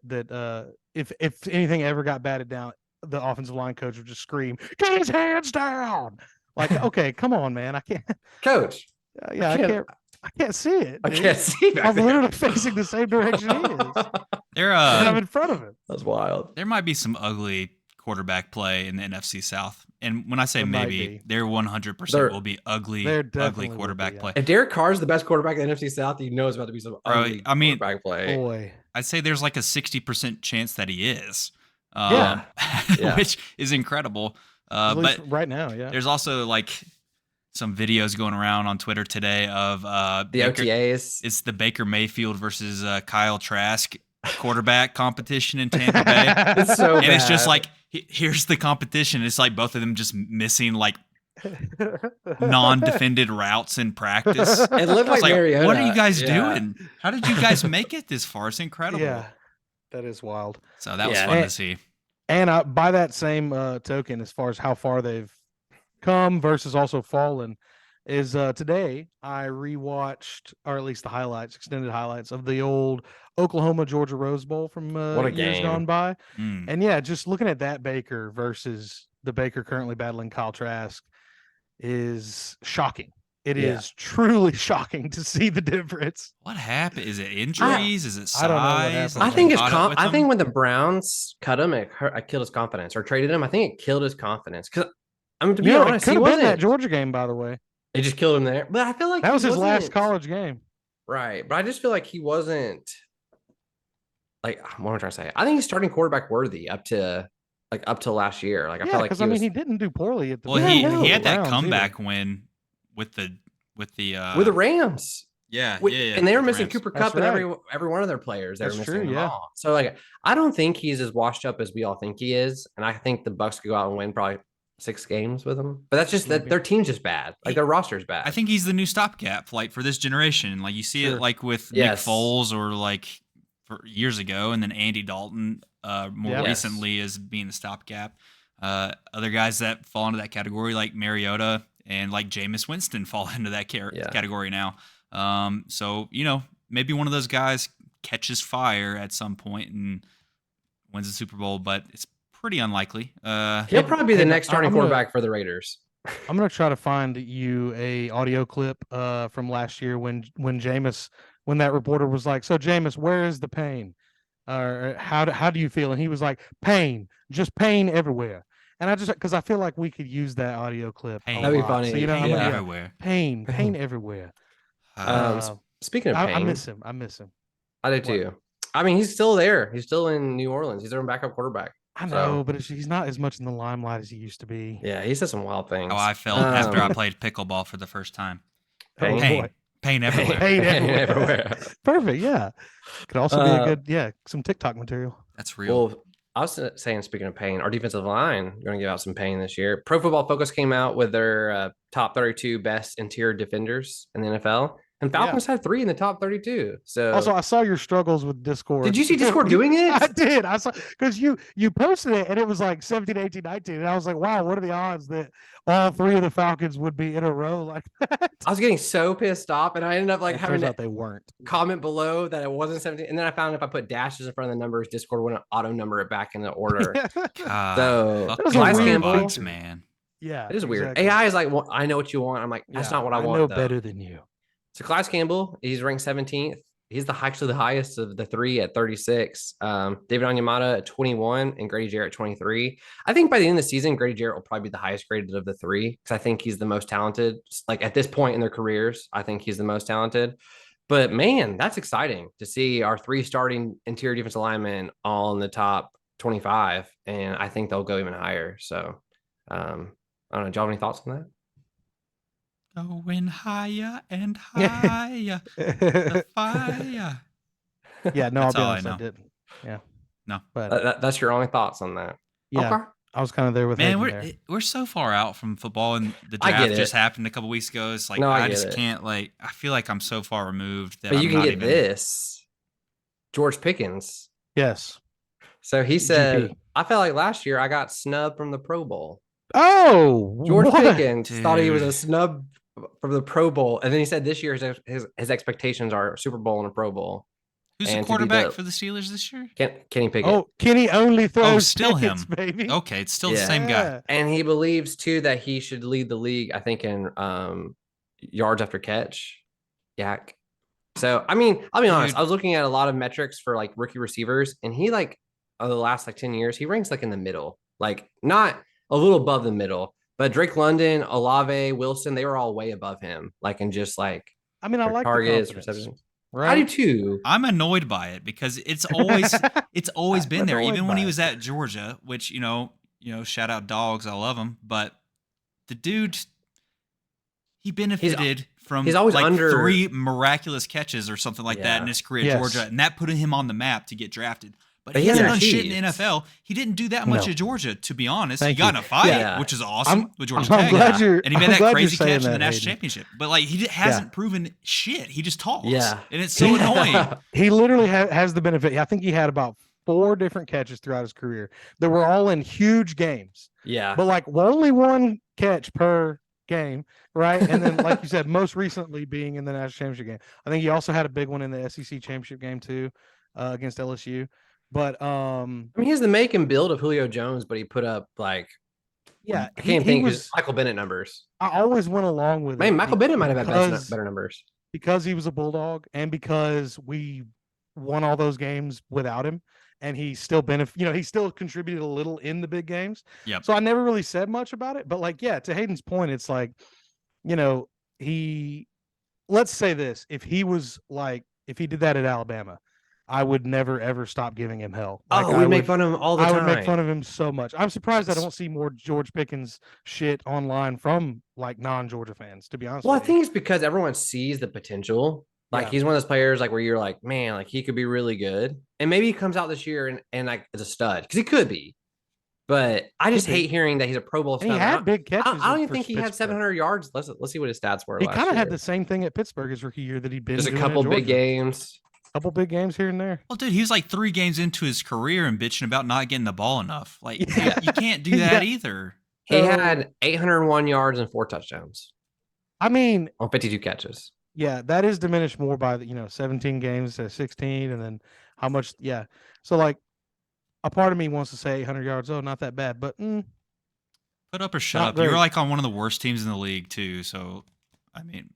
if anything ever got batted down, the offensive line coach would just scream, "Get his hands down!" Like, okay, come on, man, I can't, coach. I can't see it. I can't see. I'm literally facing the same direction he is. I'm in front of him. That's wild. There might be some ugly quarterback play in the NFC South. And when I say maybe, there 100% will be ugly quarterback play. If Derek Carr's the best quarterback in the NFC South, you know it's about to be some ugly quarterback play. Boy. I'd say there's like a 60% chance that he is. Which is incredible. But right now, there's also like some videos going around on Twitter today of the OTAs. It's the Baker Mayfield versus Kyle Trask quarterback competition in Tampa Bay. It's so bad. It's just like, here's the competition. It's like both of them just missing like non-defended routes in practice. It looked like Mariota. What are you guys doing? How did you guys make it this far? It's incredible. Yeah, that is wild. So that was fun to see. And by that same token, as far as how far they've come versus also fallen, is today I rewatched, or at least the highlights, extended highlights of the old Oklahoma-Georgia Rose Bowl from years gone by. And yeah, just looking at that Baker versus the Baker currently battling Kyle Trask is shocking. It is truly shocking to see the difference. What happened? Is it injuries? Is it size? I don't know what happened. I think I think when the Browns cut him, it killed his confidence, or traded him. I think it killed his confidence. Because I mean, to be honest, he wasn't that Georgia game, by the way. It just killed him there. But I feel like that was his last college game. Right. But I just feel like he wasn't, like, what am I trying to say? I think he's starting quarterback worthy up to last year. Like, I feel like because he didn't do poorly at the he had that comeback win with the Rams. Yeah. And they were missing Cooper Kupp and every one of their players. They were missing them all. So like, I don't think he's as washed up as we all think he is. And I think the Bucs could go out and win probably 6 games with him, but that's just that their team's just bad. Like their roster's bad. I think he's the new stopgap, like for this generation. Like you see it like with Nick Foles, or like for years ago, and then Andy Dalton more recently as being the stopgap. Other guys that fall into that category, like Mariota and like Jameis Winston, fall into that category now. So maybe one of those guys catches fire at some point and wins the Super Bowl, but it's pretty unlikely. He'll probably be the next starting quarterback for the Raiders. I'm gonna try to find you a audio clip from last year when Jameis, when that reporter was like, "So Jameis, where is the pain? Or how do you feel?" And he was like, "Pain, just pain everywhere." And I just because I feel like we could use that audio clip. That'd be funny. So, you know, pain I'm everywhere. Pain everywhere. Speaking of pain, I miss him. I miss him. I do too. I mean, he's still there. He's still in New Orleans. He's their backup quarterback. I know, but he's not as much in the limelight as he used to be. Yeah, he said some wild things. How I felt after I played pickleball for the first time. Pain. Pain everywhere. Pain everywhere. Perfect. Yeah. Could also be a good, some TikTok material. That's real. Well, I was saying, speaking of pain, our defensive line going to give out some pain this year. Pro Football Focus came out with their top 32 best interior defenders in the NFL. And Falcons had 3 in the top 32. So also, I saw your struggles with Discord. Did you see Discord doing it? I did. I saw because you posted it and it was like 17, 18, 19. And I was like, wow, what are the odds that all 3 of the Falcons would be in a row like that? I was getting so pissed off, and I ended up having to they weren't comment below that it wasn't 17. And then I found if I put dashes in front of the numbers, Discord wouldn't auto number it back in the order. So Class Campbell, man. Yeah, it is weird. AI is like, well, I know what you want. I'm like, that's not what I want. I know better than you. So Class Campbell, he's ranked 17th. He's actually the highest of the 3 at 36. David Onyemata at 21 and Grady Jarrett at 23. I think by the end of the season, Grady Jarrett will probably be the highest graded of the 3 because I think he's the most talented. Like at this point in their careers, I think he's the most talented. But man, that's exciting to see our 3 starting interior defensive linemen all in the top 25. And I think they'll go even higher. So I don't know. Do y'all have any thoughts on that? Going higher and higher, the fire. Yeah, no, I'll be honest, I didn't. Yeah, no, but that's your only thoughts on that. Yeah, okay. I was kind of there with man. We're so far out from football, and the draft just happened a couple weeks ago. It's like I just can't. Like I feel like I'm so far removed that. But you can get this, George Pickens. Yes. So he said, I felt like last year I got snubbed from the Pro Bowl. Oh, George Pickens thought he was a snub from the Pro Bowl, and then he said this year his expectations are Super Bowl and a Pro Bowl. Who's the quarterback for the Steelers this year? Kenny Pickett. Oh, Kenny only throws still Pickets, him, baby. Okay, it's still the same guy. And he believes too that he should lead the league, I think, in yards after catch. Yak. So I mean, I'll be honest. I was looking at a lot of metrics for like rookie receivers, and he over the last 10 years, he ranks in the middle, not a little above the middle. But Drake London, Olave, Wilson, they were all way above him. And just I like targets, receptions. Right? I do too. I'm annoyed by it because it's always been there. Even when he was at Georgia, which shout out Dogs, I love him, but the dude, he benefited from he's always under 3 miraculous catches or something like that in his career at Georgia, and that put him on the map to get drafted. But he hasn't done shit in the NFL. He didn't do that much at Georgia, to be honest. He got in a fight, which is awesome with Georgia Tech. And he made that crazy catch in the national championship. But he hasn't proven shit. He just talks. Yeah. And it's so annoying. He literally has the benefit. I think he had about 4 different catches throughout his career that were all in huge games. Yeah. But only 1 catch per game, right? And then, like you said, most recently being in the national championship game. I think he also had a big one in the SEC championship game too, against LSU. But he has the make and build of Julio Jones, but he put up I can't think of Michael Bennett numbers. I always went along with it. Michael Bennett might have had better numbers because he was a Bulldog, and because we won all those games without him, and he still he still contributed a little in the big games. Yeah. So I never really said much about it, but to Hayden's point, it's let's say this: if he did that at Alabama, I would never, ever stop giving him hell. We make fun of him all the time. I would make fun of him so much. I'm surprised I don't see more George Pickens shit online from non-Georgia fans, to be honest. Well, I think it's because everyone sees the potential. He's one of those players where you're like, man, he could be really good. And maybe he comes out this year and is a stud, because he could be. But I just hate hearing that he's a Pro Bowl stud. He had big catches. I don't even think he had 700 yards. Let's see what his stats were. He kind of had the same thing at Pittsburgh his rookie year that he'd been. Just a couple big games. Couple big games here and there. Well, dude, he was 3 games into his career and bitching about not getting the ball enough. You can't do that either. He had 801 yards and 4 touchdowns. On 52 catches. Yeah, that is diminished more by 17 games to 16, and then how much? Yeah, so a part of me wants to say 800 yards. Oh, not that bad, but put up or shut up. Great. You were on one of the worst teams in the league too. So, I don't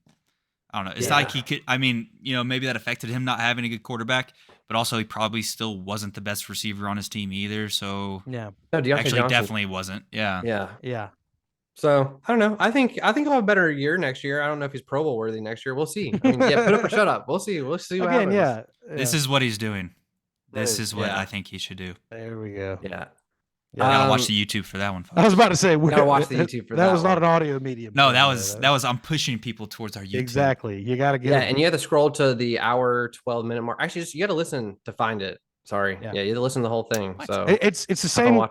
know. It's not like he could. Maybe that affected him not having a good quarterback. but also he probably still wasn't the best receiver on his team either. So Yeah. No, Deontay actually, Johnson definitely wasn't. Yeah. Yeah. Yeah. So I don't know. I think he'll have a better year next year. I don't know if he's Pro Bowl worthy next year. We'll see. I mean, yeah, put up or shut up. We'll see. We'll see what Again, happens. This is what he's doing. This Right. is what I think he should do. There we go. Yeah. I gotta watch the YouTube for that one, folks. I was about to say we gotta watch the YouTube for that. That was not an audio medium. No, that was I'm pushing people towards our YouTube. Exactly. You gotta get and you have to scroll to the hour 12-minute mark. Actually, you got to listen to find it. Sorry. Yeah, you have to listen to the whole thing. What? So it's the same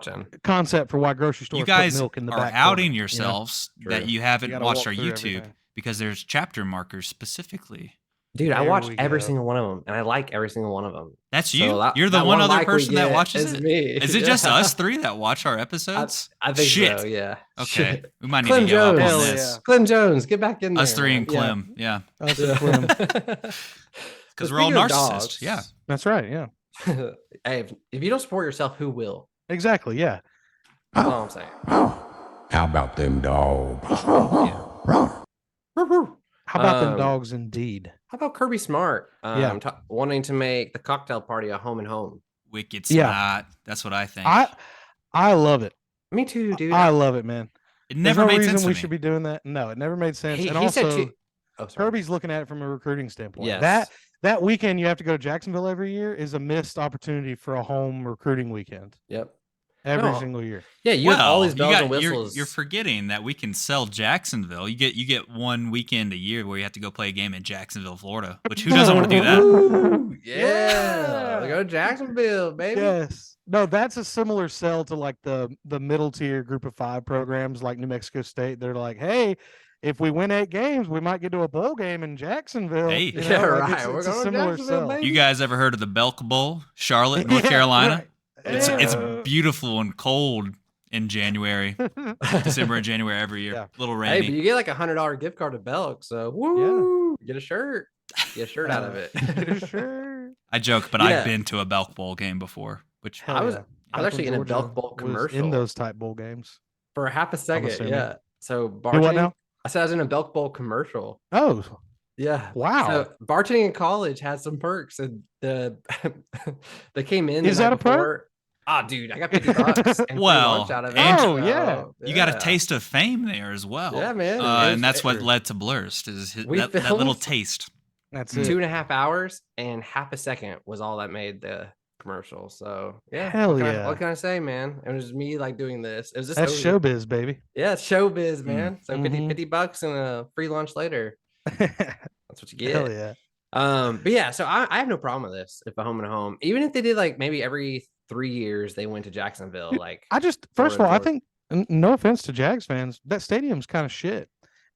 concept for why grocery stores you guys put milk in the are back outing corner, yourselves you know? that you haven't watched our YouTube everything. because there's chapter markers specifically. Dude, I There watched we every go. single one of them, and I like every single one of them. That's So you. You're the one other like we person that get watches is it. me. Is it just us three that watch our episodes? I think Shit. so. Yeah. Okay, Shit. we might need Clem to give up Jones. on Hell this. yeah. Clem Jones, get back in there. Us three and man. Clem, yeah, Us and Clem. because we're all Speaking of narcissists. dogs- Yeah, That's right. Yeah. Hey, if you don't support yourself, who will? Exactly. Yeah. That's all I'm saying. How about them dogs? How about them Um, dogs? Indeed. How about Kirby Smart? Yeah. Wanting to make the cocktail party a home and home. wicked Yeah. smart. That's what I think. I love it. Me too, dude. I love it, man. it There's never no made reason sense to we me. should be doing that. No, it never made sense. He and said also, too. Oh, sorry. Kirby's looking at it from a recruiting standpoint. Yes. That weekend you have to go to Jacksonville every year is a missed opportunity for a home recruiting weekend Yep. every No. single year. Yeah, you have all these bells and you're- whistles. You're forgetting that we can sell Jacksonville. You get one weekend a year where you have to go play a game in Jacksonville, Florida. Which who doesn't want to do that? Ooh, yeah. Yeah. Go to Jacksonville, baby. Yes. No, that's a similar sell to like the middle tier group of 5 programs like New Mexico State. They're like, hey, if we win 8 games, we might get to a bowl game in Jacksonville. Hey. You know, Yeah, like, right. We're It's a going to similar Jacksonville, sell. baby. You guys ever heard of the Belk Bowl, Charlotte, North Yeah, Carolina? right. It's Yeah. beautiful and cold in January, December and January every year. Yeah. Little Hey, rainy. but you get like $100 gift card to Belk, so woo, get a shirt. Get a shirt out of it. Sure. I joke, but Yeah. I've been to a Belk Bowl game before, which Hell I was yeah. actually in a Georgia Belk Bowl was commercial in those type bowl games. for a half a second. assuming. Yeah. So You what bartending. now? I said I was in a Belk Bowl commercial. Oh, Yeah. wow. So bartending in college had some perks, and they came in. Is the that night a perk? before. Ah, dude, I got $50 and free Well, lunch out of it. and- Oh, yeah. you got a Yeah. taste of fame there as well. Yeah, man. It was And that's what fire. led to Blursed is We that little filmed- taste. that's Mm. it. 2.5 hours and half a second was all that made the commercial. So yeah, Hell what can yeah. what can I say, man? It was me like doing this. It was just That's so- showbiz, baby. Yeah, it's showbiz, man. So 50 Mhm. $50 and a free lunch later. Hell That's what you get. yeah. But yeah, so I have no problem with this if a home and a home, even if they did like maybe every 3 years they went to Jacksonville. Like I just first of all, I Georgia. think no offense to Jags fans, that stadium's kind of shit.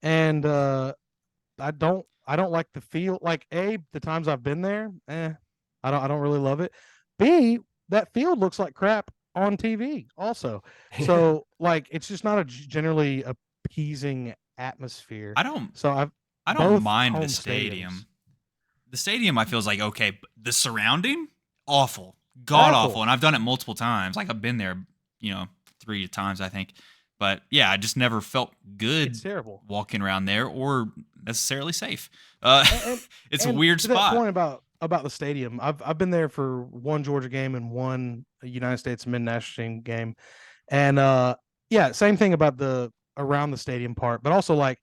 And I don't like the feel. Like A, the times I've been there, I don't really love it. B, that field looks like crap on TV also. So like it's just not a generally appeasing atmosphere. I don't So I've don't both mind the home stadium. stadiums. The stadium I feel is like okay, but the surrounding awful, god Awful. awful, and I've done it multiple times. Like I've been there, 3 times I think. But yeah, I just never felt good It's terrible. walking around there or necessarily safe. And- It's a and weird to that spot. point about the stadium, I've been there for one Georgia game and one United States men's national team game, and yeah, same thing about the around the stadium part, but also like,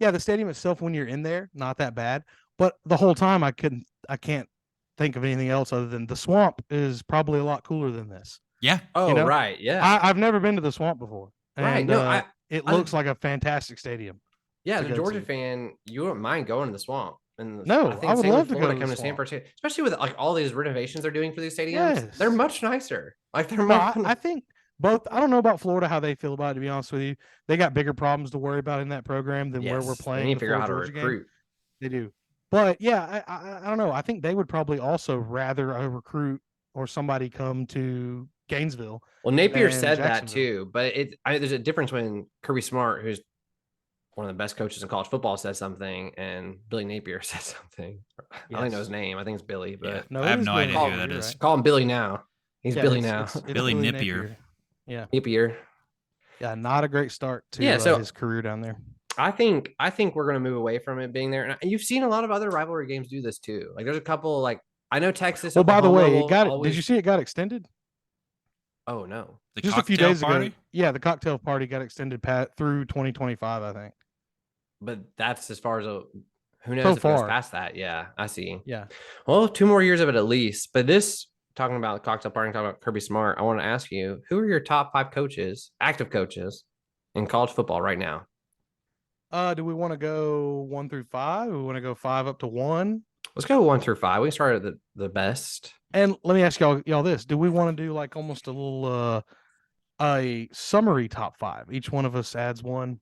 yeah, the stadium itself when you're in there, not that bad, but the whole time I can't think of anything else other than the swamp is probably a lot cooler than this. Yeah. oh, know, right, yeah, I've never been to the swamp before, right. and No, it I- looks like a fantastic stadium. yeah. to As a go Georgia to. fan, you wouldn't mind going to the swamp. And No, I would same love with to go Florida to come the to San swamp. Francisco, especially with like all these renovations they're doing for these stadiums. Yes. They're much nicer. Like they're No, much. I think both. I don't know about Florida how they feel about it. To be honest with you, they got bigger problems to worry about in that program than where we're Yes, playing. They need the to figure out how to Florida Georgia game. recruit. They do, but yeah, I don't know. I think they would probably also rather a recruit or somebody come to Gainesville. Well, Napier than said that Jacksonville. too, but there's a difference when Kirby Smart, who's one of the best coaches in college football, says something, and Billy Napier says something. I don't even know his name. I think it's Billy, but Yeah. No, I it have is no Billy idea who Napier, that you're is. right. call him Billy now. He's Yeah, Billy it's- now. it's Billy Napier. Yeah, Napier. yeah, not a great start to Yeah, so- his career down there. I think we're gonna move away from it being there. And you've seen a lot of other rivalry games do this too. Like there's a couple like I know Texas. Well, by the Oklahoma way, will it got always... Did you see it got extended? Oh no, The Just a few cocktail days party? ago. Yeah, the cocktail party got extended through 2025, I think. but that's as far as who knows So if it goes far. past that. Yeah, I see. Yeah. Well, 2 more years of it at least. But this talking about the cocktail party, talking about Kirby Smart, I want to ask you, who are your top 5 coaches, active coaches, in college football right now? Do we want to go 1 through 5? We want to go 5 up to 1? Let's go 1 through 5. We can start at the best. And let me ask y'all this: do we want to do like almost a little a summary top 5? Each one of us adds one.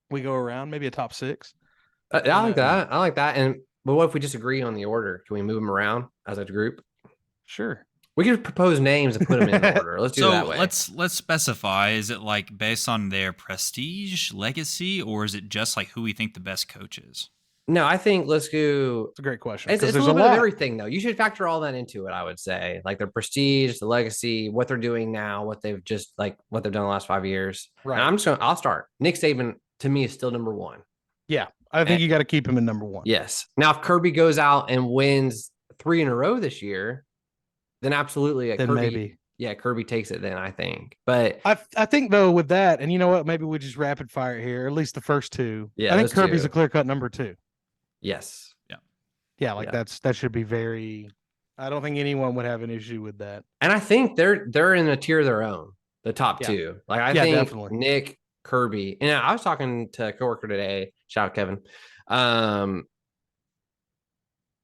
We go around, maybe a top 6. I like that. I like that. But what if we disagree on the order? Can we move them around as a group? Sure. We could propose names and put them in the order. Let's do it that way. let's specify. Is it like based on their prestige, legacy, or is it just like who we think the best coach is? No, I think let's go. It's a great question. It's a little bit of everything, though. You should factor all that into it, I would say. Like their prestige, the legacy, what they're doing now, what they've done the last 5 years. Right. And I'll start. Nick Saban, to me, is still number 1. Yeah. I think you got to keep him in number 1. Yes. Now, if Kirby goes out and wins 3 in a row this year, then absolutely. Then Kirby, maybe. Yeah, Kirby takes it then, I think. But I think, though, with that, and you know what? Maybe we just rapid fire here, at least the first 2. Yeah, I think Kirby's 2. a clear-cut number 2. Yes. Yeah, that should be very. I don't think anyone would have an issue with that. And I think they're in a tier of their own, the top 2. Like I think definitely. Nick, Kirby, and I was talking to a coworker today. Shout out Kevin.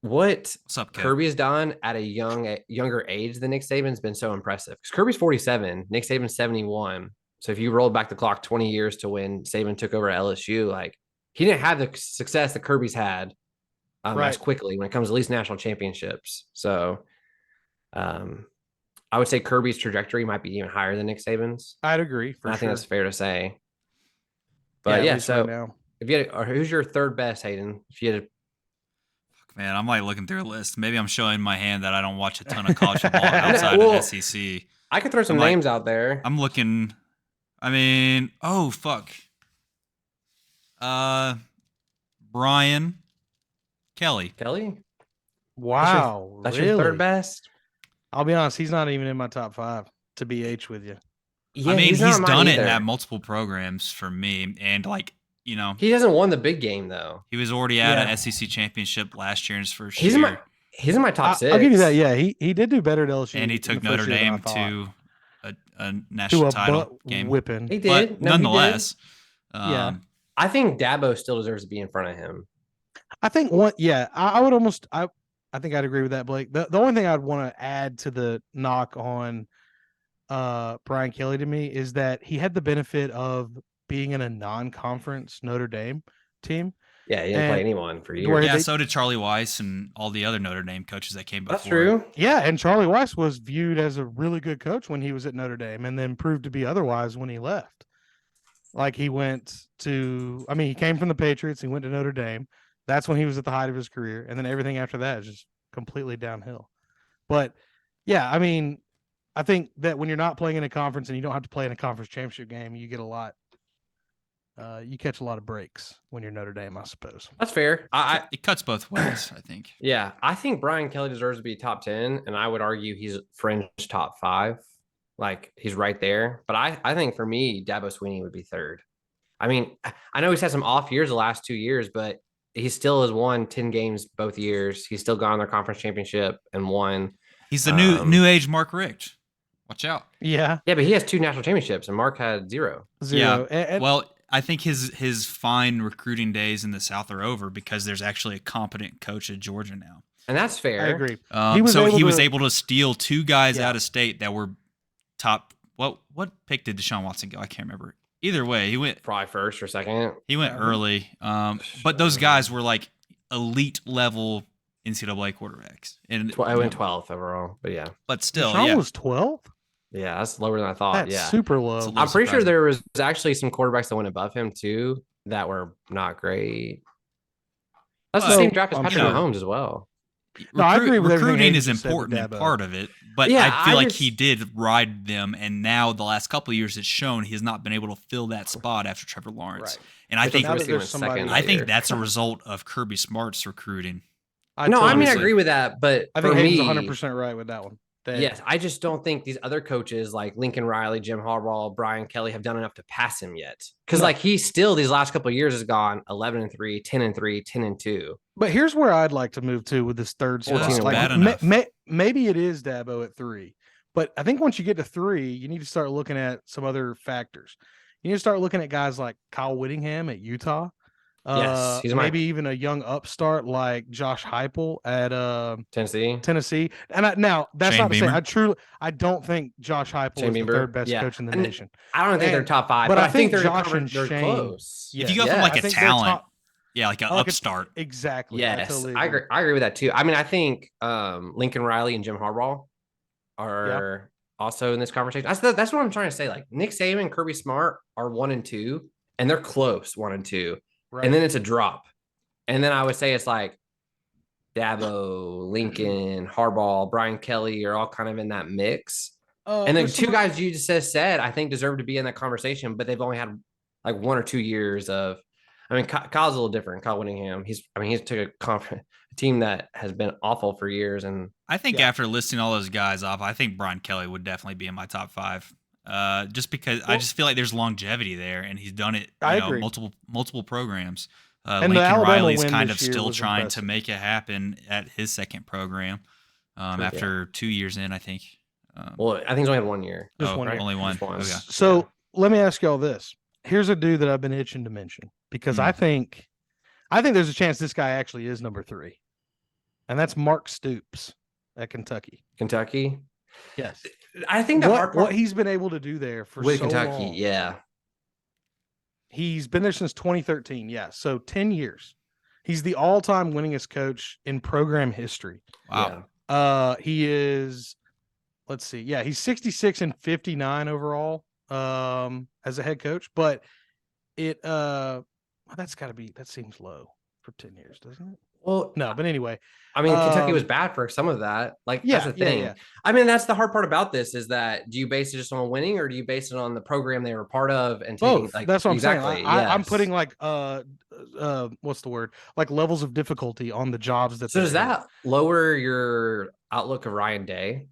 What's up, Kev? Kirby has done at a younger age than Nick Saban's been so impressive. Because Kirby's 47, Nick Saban's 71. So if you rolled back the clock 20 years to when Saban took over at LSU, like he didn't have the success that Kirby's had. As quickly when it comes to at least national championships. So I would say Kirby's trajectory might be even higher than Nick Saban's. I'd agree. I think that's fair to say. But yeah, so right if you had, or who's your third best, Hayden? If you had Man, I'm like looking through a list. Maybe I'm showing my hand that I don't watch a ton of college football outside of the SEC. I could throw some names out there. I'm looking. I mean, oh fuck. Brian Kelly. Wow. That's really? your third best? I'll be honest, he's not even in my top 5 to be H with you. Yeah, I mean, he's done it at multiple programs for me. And like, you know, he hasn't won the big game though. He was already at an SEC championship last year in his first year. He's in my top 6. I'll give you that. Yeah, he did do better at LSU. And he took Notre Dame to a national title game. Whipping. He did. But nonetheless. Yeah. I think Dabo still deserves to be in front of him. I think I would almost I think I'd agree with that, Blake. The only thing I'd want to add to the knock on Brian Kelly to me is that he had the benefit of being in a non-conference Notre Dame team. Yeah, he didn't play anyone for years. Yeah, so did Charlie Weiss and all the other Notre Dame coaches that came before. That's true. Yeah, and Charlie Weiss was viewed as a really good coach when he was at Notre Dame and then proved to be otherwise when he left. Like he came from the Patriots, he went to Notre Dame. That's when he was at the height of his career. And then everything after that is just completely downhill. But yeah, I mean, I think that when you're not playing in a conference and you don't have to play in a conference championship game, you get a lot. You catch a lot of breaks when you're Notre Dame, I suppose. That's fair. It cuts both ways, I think. Yeah, I think Brian Kelly deserves to be top 10, and I would argue he's fringe top 5. Like he's right there. But I think for me, Dabo Swinney would be third. I mean, I know he's had some off years the last 2 years, but he still has won 10 games both years. He's still gone their conference championship and won. He's the new age Mark Richt. Watch out. Yeah. Yeah, but he has 2 national championships and Mark had 0. Yeah. Well, I think his fine recruiting days in the South are over because there's actually a competent coach at Georgia now. And that's fair. I agree. He was able to steal 2 guys out of state that were top. What pick did Deshaun Watson go? I can't remember. Either way, he went probably first or second. He went early. But those guys were like elite level NCAA quarterbacks. And I went 12th overall, but yeah. But still, Deshaun was 12th? Yeah, that's lower than I thought. That's super low. I'm pretty sure there was actually some quarterbacks that went above him too that were not great. That's the same draft as Patrick Mahomes as well. No, I agree with recruiting is important and part of it, but I feel like he did ride them, and now the last couple of years it's shown he has not been able to fill that spot after Trevor Lawrence. Right. And I think that's a result of Kirby Smart's recruiting. I agree with that, but I think Hayden's 100% right with that one. Yes, I just don't think these other coaches like Lincoln Riley, Jim Harbaugh, Brian Kelly have done enough to pass him yet. Because he still these last couple of years has gone 11-3, 10-3, 10-2. But here's where I'd like to move to with this third spot. Maybe it is Dabo at 3, but I think once you get to 3, you need to start looking at some other factors. You need to start looking at guys like Kyle Whittingham at Utah. Yes, maybe even a young upstart like Josh Heupel at Tennessee. And that's Shane not to Beamer. say I don't think Josh Heupel is the third best coach in the nation. I don't think they're top 5, but I think they're close. If you go from like a talent, like an upstart, exactly. Yes, I agree with that too. I mean, I think Lincoln Riley and Jim Harbaugh are also in this conversation. That's what I'm trying to say. Like Nick Saban, Kirby Smart are 1 and 2, and they're close 1 and 2. Right. And then it's a drop. And then I would say it's like Dabo, Lincoln, Harbaugh, Brian Kelly are all kind of in that mix. And then 2 guys you just said, I think deserve to be in that conversation, but they've only had like 1 or 2 years of, I mean, Kyle's a little different. Kyle Whittingham, he's took a team that has been awful for years. And I think after listing all those guys off, I think Brian Kelly would definitely be in my top 5. Just because I just feel like there's longevity there, and he's done it. I agree. Multiple programs. Lincoln Riley's kind of still trying to make it happen at his second program. After 2 years in, I think. Well, I think he's only had 1 year. Just 1 year. Only one. Okay. So let me ask y'all this. Here's a dude that I've been itching to mention because I think there's a chance this guy actually is number 3, and that's Mark Stoops at Kentucky. Kentucky. Yes. I think what he's been able to do there with Kentucky, long. Yeah. He's been there since 2013. Yeah. So 10 years. He's the all-time winningest coach in program history. Wow. Yeah. He is, let's see. Yeah, he's 66 and 59 overall as a head coach, but that seems low for 10 years, doesn't it? Well, no, but anyway. I mean, Kentucky was bad for some of that. That's the thing. Yeah. I mean, that's the hard part about this is that do you base it just on winning or do you base it on the program they were part of? And both. That's what I'm saying. I'm putting like what's the word? Like levels of difficulty on the jobs that. So does that lower your outlook of Ryan Day?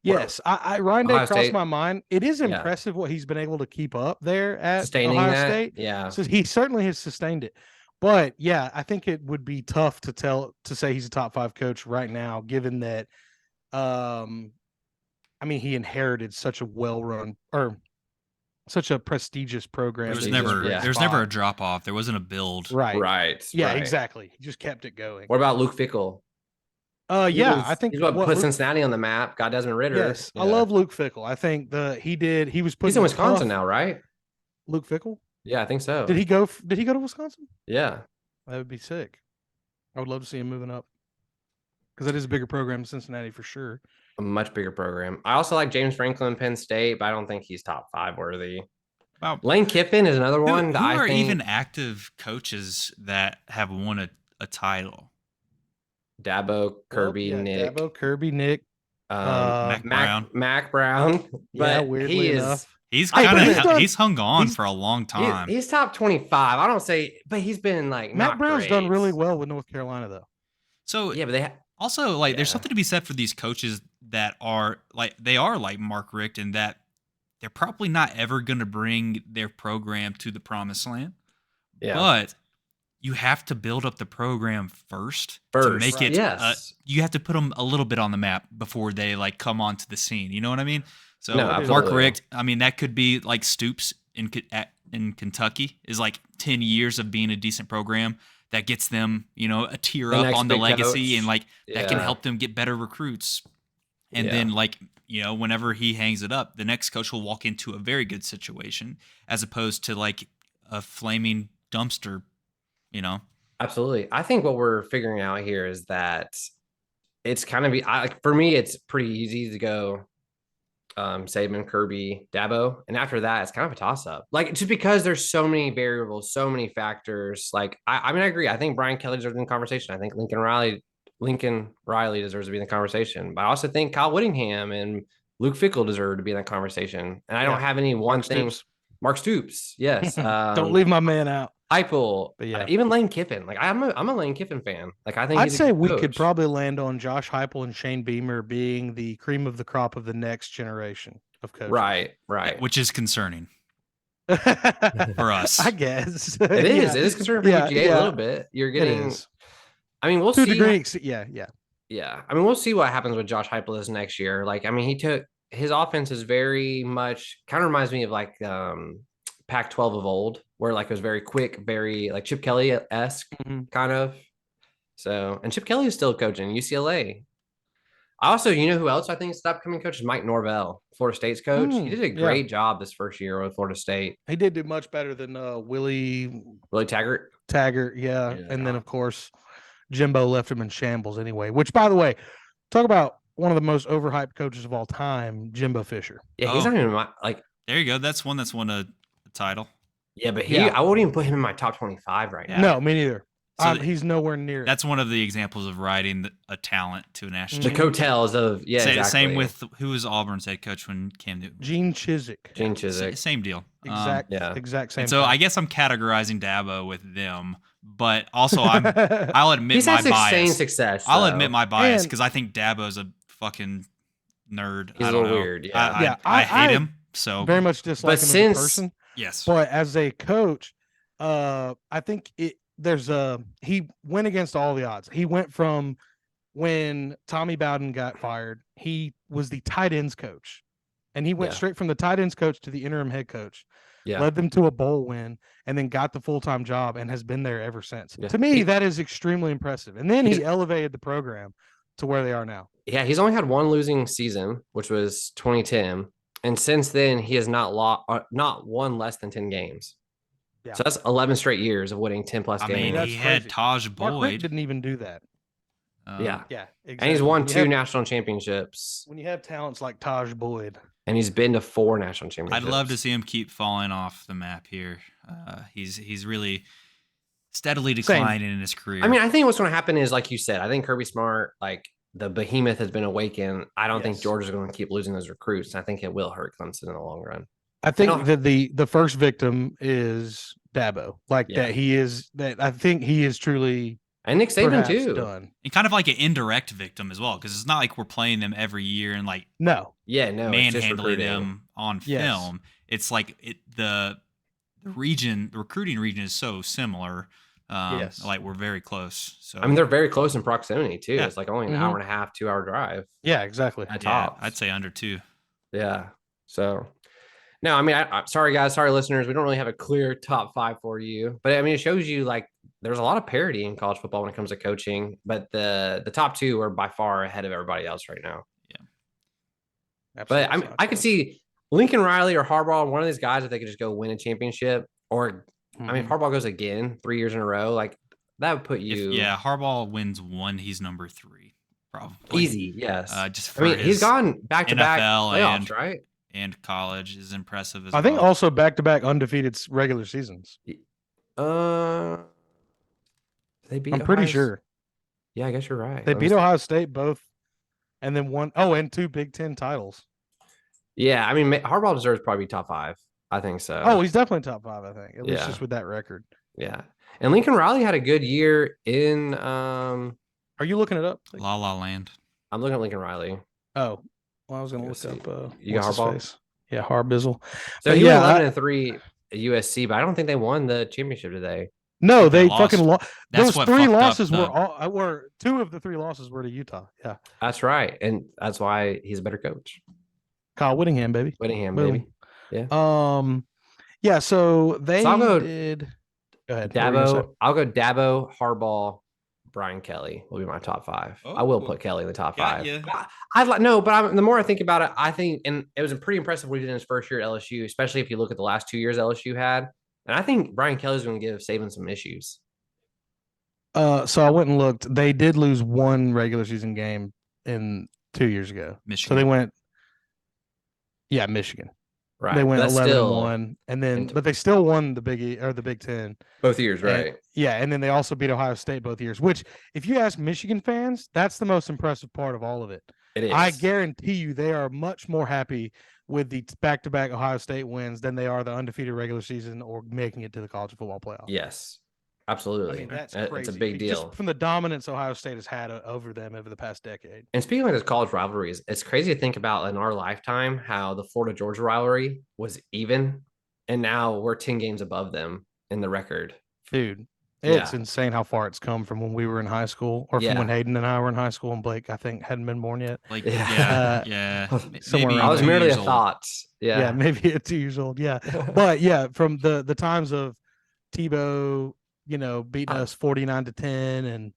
Yes, Ryan Day crossed my mind. It is impressive what he's been able to keep up there at Ohio State. Yeah, so he certainly has sustained it. But yeah, I think it would be tough to say he's a top 5 coach right now, given that, he inherited such a well-run or such a prestigious program. There's never a drop off. There wasn't a build. Right. Yeah, exactly. He just kept it going. What about Luke Fickell? I think he's what put Cincinnati on the map. Got Desmond Ridder. Yes, I love Luke Fickell. I think he was put. He's in Wisconsin now, right? Luke Fickell. Yeah, I think so. Did he go to Wisconsin? Yeah. That would be sick. I would love to see him moving up because that is a bigger program than Cincinnati for sure. A much bigger program. I also like James Franklin, Penn State, but I don't think he's top 5 worthy. Wow. Lane Kiffin is another one. Who are even active coaches that have won a title? Dabo, Kirby, Nick. Dabo, Kirby, Nick. Mac Brown. Yeah, weirdly enough. He's hung on for a long time. He's top 25. I don't say, but he's been like Matt Brown's done really well with North Carolina though. So yeah, but there's something to be said for these coaches that are like Mark Richt in that they're probably not ever going to bring their program to the promised land. Yeah. But you have to build up the program first to make it. Yes. You have to put them a little bit on the map before they come onto the scene. You know what I mean? So Mark Richt, that could be like Stoops in Kentucky is like 10 years of being a decent program that gets them, a tier up on the legacy coach. And that can help them get better recruits. And then whenever he hangs it up, the next coach will walk into a very good situation as opposed to a flaming dumpster, Absolutely. I think what we're figuring out here is that it's kind of for me, it's pretty easy to go Saban, Kirby, Dabo, and after that it's kind of a toss-up just because there's so many variables, so many factors. I agree. I think Brian Kelly deserves to be in the conversation. I think Lincoln Riley deserves to be in the conversation, but I also think Kyle Whittingham and Luke Fickell deserve to be in that conversation, and I don't have any Mark Stoops. Yes. Don't leave my man out. Heupel, But yeah. even Lane Kiffin. Like I'm a Lane Kiffin fan. Like I think I'd he's a say good we coach. could probably land on Josh Heupel and Shane Beamer being the cream of the crop of the next generation of coaches. Right. Which is concerning for us. I guess. It is. It is concerning for UGA a little bit. You're getting. I mean, we'll to see. a degree. Yeah. I mean, we'll see what happens with Josh Heupel this next year. Like, I mean, he took his offense is very much kind of reminds me of like Pac-12 of old, where like it was very quick, very like Chip Kelly-esque kind of. So, and Chip Kelly is still coaching UCLA. Also, you know who else I think is the upcoming coach is Mike Norvell, Florida State's coach. He did a great job this first year with Florida State. He did do much better than Willie Taggart. Yeah. And then of course Jimbo left him in shambles anyway. Which, by the way, talk about one of the most overhyped coaches of all time, Jimbo Fisher. Yeah, he's not even like. There you go. That's one that's won a title. Yeah, but I wouldn't even put him in my top 25 right now. No, me neither. So he's nowhere near. That's one of the examples of riding a talent to a national. The coattails of exactly. Same with who was Auburn's head coach when Cam Newton. Gene Chizik. Same deal. Exact same. And so I guess I'm categorizing Dabo with them, but also I'll admit he's my had bias. Success. I'll admit my bias because I think Dabo's a fucking nerd. He's I don't know. Weird. I hate him. So very much dislike him as a person. Yes, but as a coach, I think he went against all the odds. He went from when Tommy Bowden got fired, he was the tight ends coach, and he went straight from the tight ends coach to the interim head coach. Led them to a bowl win, and then got the full-time job and has been there ever since. To me, that is extremely impressive. And then he elevated the program to where they are now. Yeah, he's only had one losing season, which was 2010. And since then, he has not won less than 10 games. Yeah. So that's 11 straight years of winning 10 plus games. I mean, he had Taj Boyd. Mark Richt didn't even do that. Yeah, exactly. And he's won 2 national championships. When you have talents like Taj Boyd. And he's been to 4 national championships. I'd love to see him keep falling off the map here. He's really steadily declining in his career. I mean, I think what's going to happen is, like you said, I think Kirby Smart, like the behemoth has been awakened. I don't think Georgia's going to keep losing those recruits. I think it will hurt Clemson in the long run. I think that the first victim is Dabo. I think he is truly. And Nick Saban too. Done. And kind of like an indirect victim as well, because it's not like we're playing them every year and manhandling them on film. It's like the recruiting region is so similar. Like we're very close. So I mean, they're very close in proximity too. Yeah. It's like only an hour and a half, 2 hour drive. Yeah, exactly. At top. I'd say under 2. Yeah. So. No, I mean, I'm sorry, guys. Sorry, listeners. We don't really have a clear top 5 for you. But, I mean, it shows you, like, there's a lot of parity in college football when it comes to coaching. But the top 2 are by far ahead of everybody else right now. Yeah. Absolutely. But I could see Lincoln Riley or Harbaugh, one of these guys, if they could just go win a championship. Or, I mean, if Harbaugh goes again 3 years in a row, like, that would put you. Harbaugh wins 1, he's number 3. Probably. Easy, yes. Just for he's gone back-to-back playoffs, right? And college is impressive as well. I think also back-to-back undefeated regular seasons. They beat. I'm pretty sure. Yeah, I guess you're right. They beat Ohio State both, and then one. Oh, and 2 Big Ten titles. Yeah, I mean, Harbaugh deserves probably top 5. I think so. Oh, he's definitely top 5. I think at least just with that record. Yeah, and Lincoln Riley had a good year in. Are you looking it up? La La Land. I'm looking at Lincoln Riley. Oh. Well, I was going to look up. You got Harbaugh? Yeah, Harbizzle. So he went 11-3 at USC, but I don't think they won the championship today. No, they fucking lost. Those 3 losses were 2 of the 3 losses were to Utah. Yeah, that's right, and that's why he's a better coach. Kyle Whittingham, baby. Baby. Yeah. Yeah. So they did. Go ahead. Dabo. I'll go Dabo, Harbaugh, Brian Kelly will be my top 5. I will put Kelly in the top 5. Yeah. The more I think about it, I think, and it was pretty impressive what he did in his first year at LSU, especially if you look at the last 2 years LSU had. And I think Brian Kelly's going to give Saban some issues. So I went and looked. They did lose 1 regular season game in 2 years ago. Michigan. So they went. Yeah, Michigan. Right. They went 11-1, and then but they still won the Big Ten both years, right? And then they also beat Ohio State both years. Which, if you ask Michigan fans, that's the most impressive part of all of it. It is. I guarantee you, they are much more happy with the back-to-back Ohio State wins than they are the undefeated regular season or making it to the college football playoff. Yes, absolutely. I mean, that's It's crazy. a big deal. Just from the dominance Ohio State has had over them over the past decade. And speaking of those college rivalries, it's crazy to think about in our lifetime how the Florida-Georgia rivalry was even, and now we're 10 games above them in the record. Dude, it's insane how far it's come from when we were in high school, or from when Hayden and I were in high school, and Blake, I think, hadn't been born yet. Like, Somewhere maybe around I was there. merely a 2 years old. thought. Yeah, maybe at 2 years old. Yeah, but yeah, from the times of Tebow, beating us 49-10, and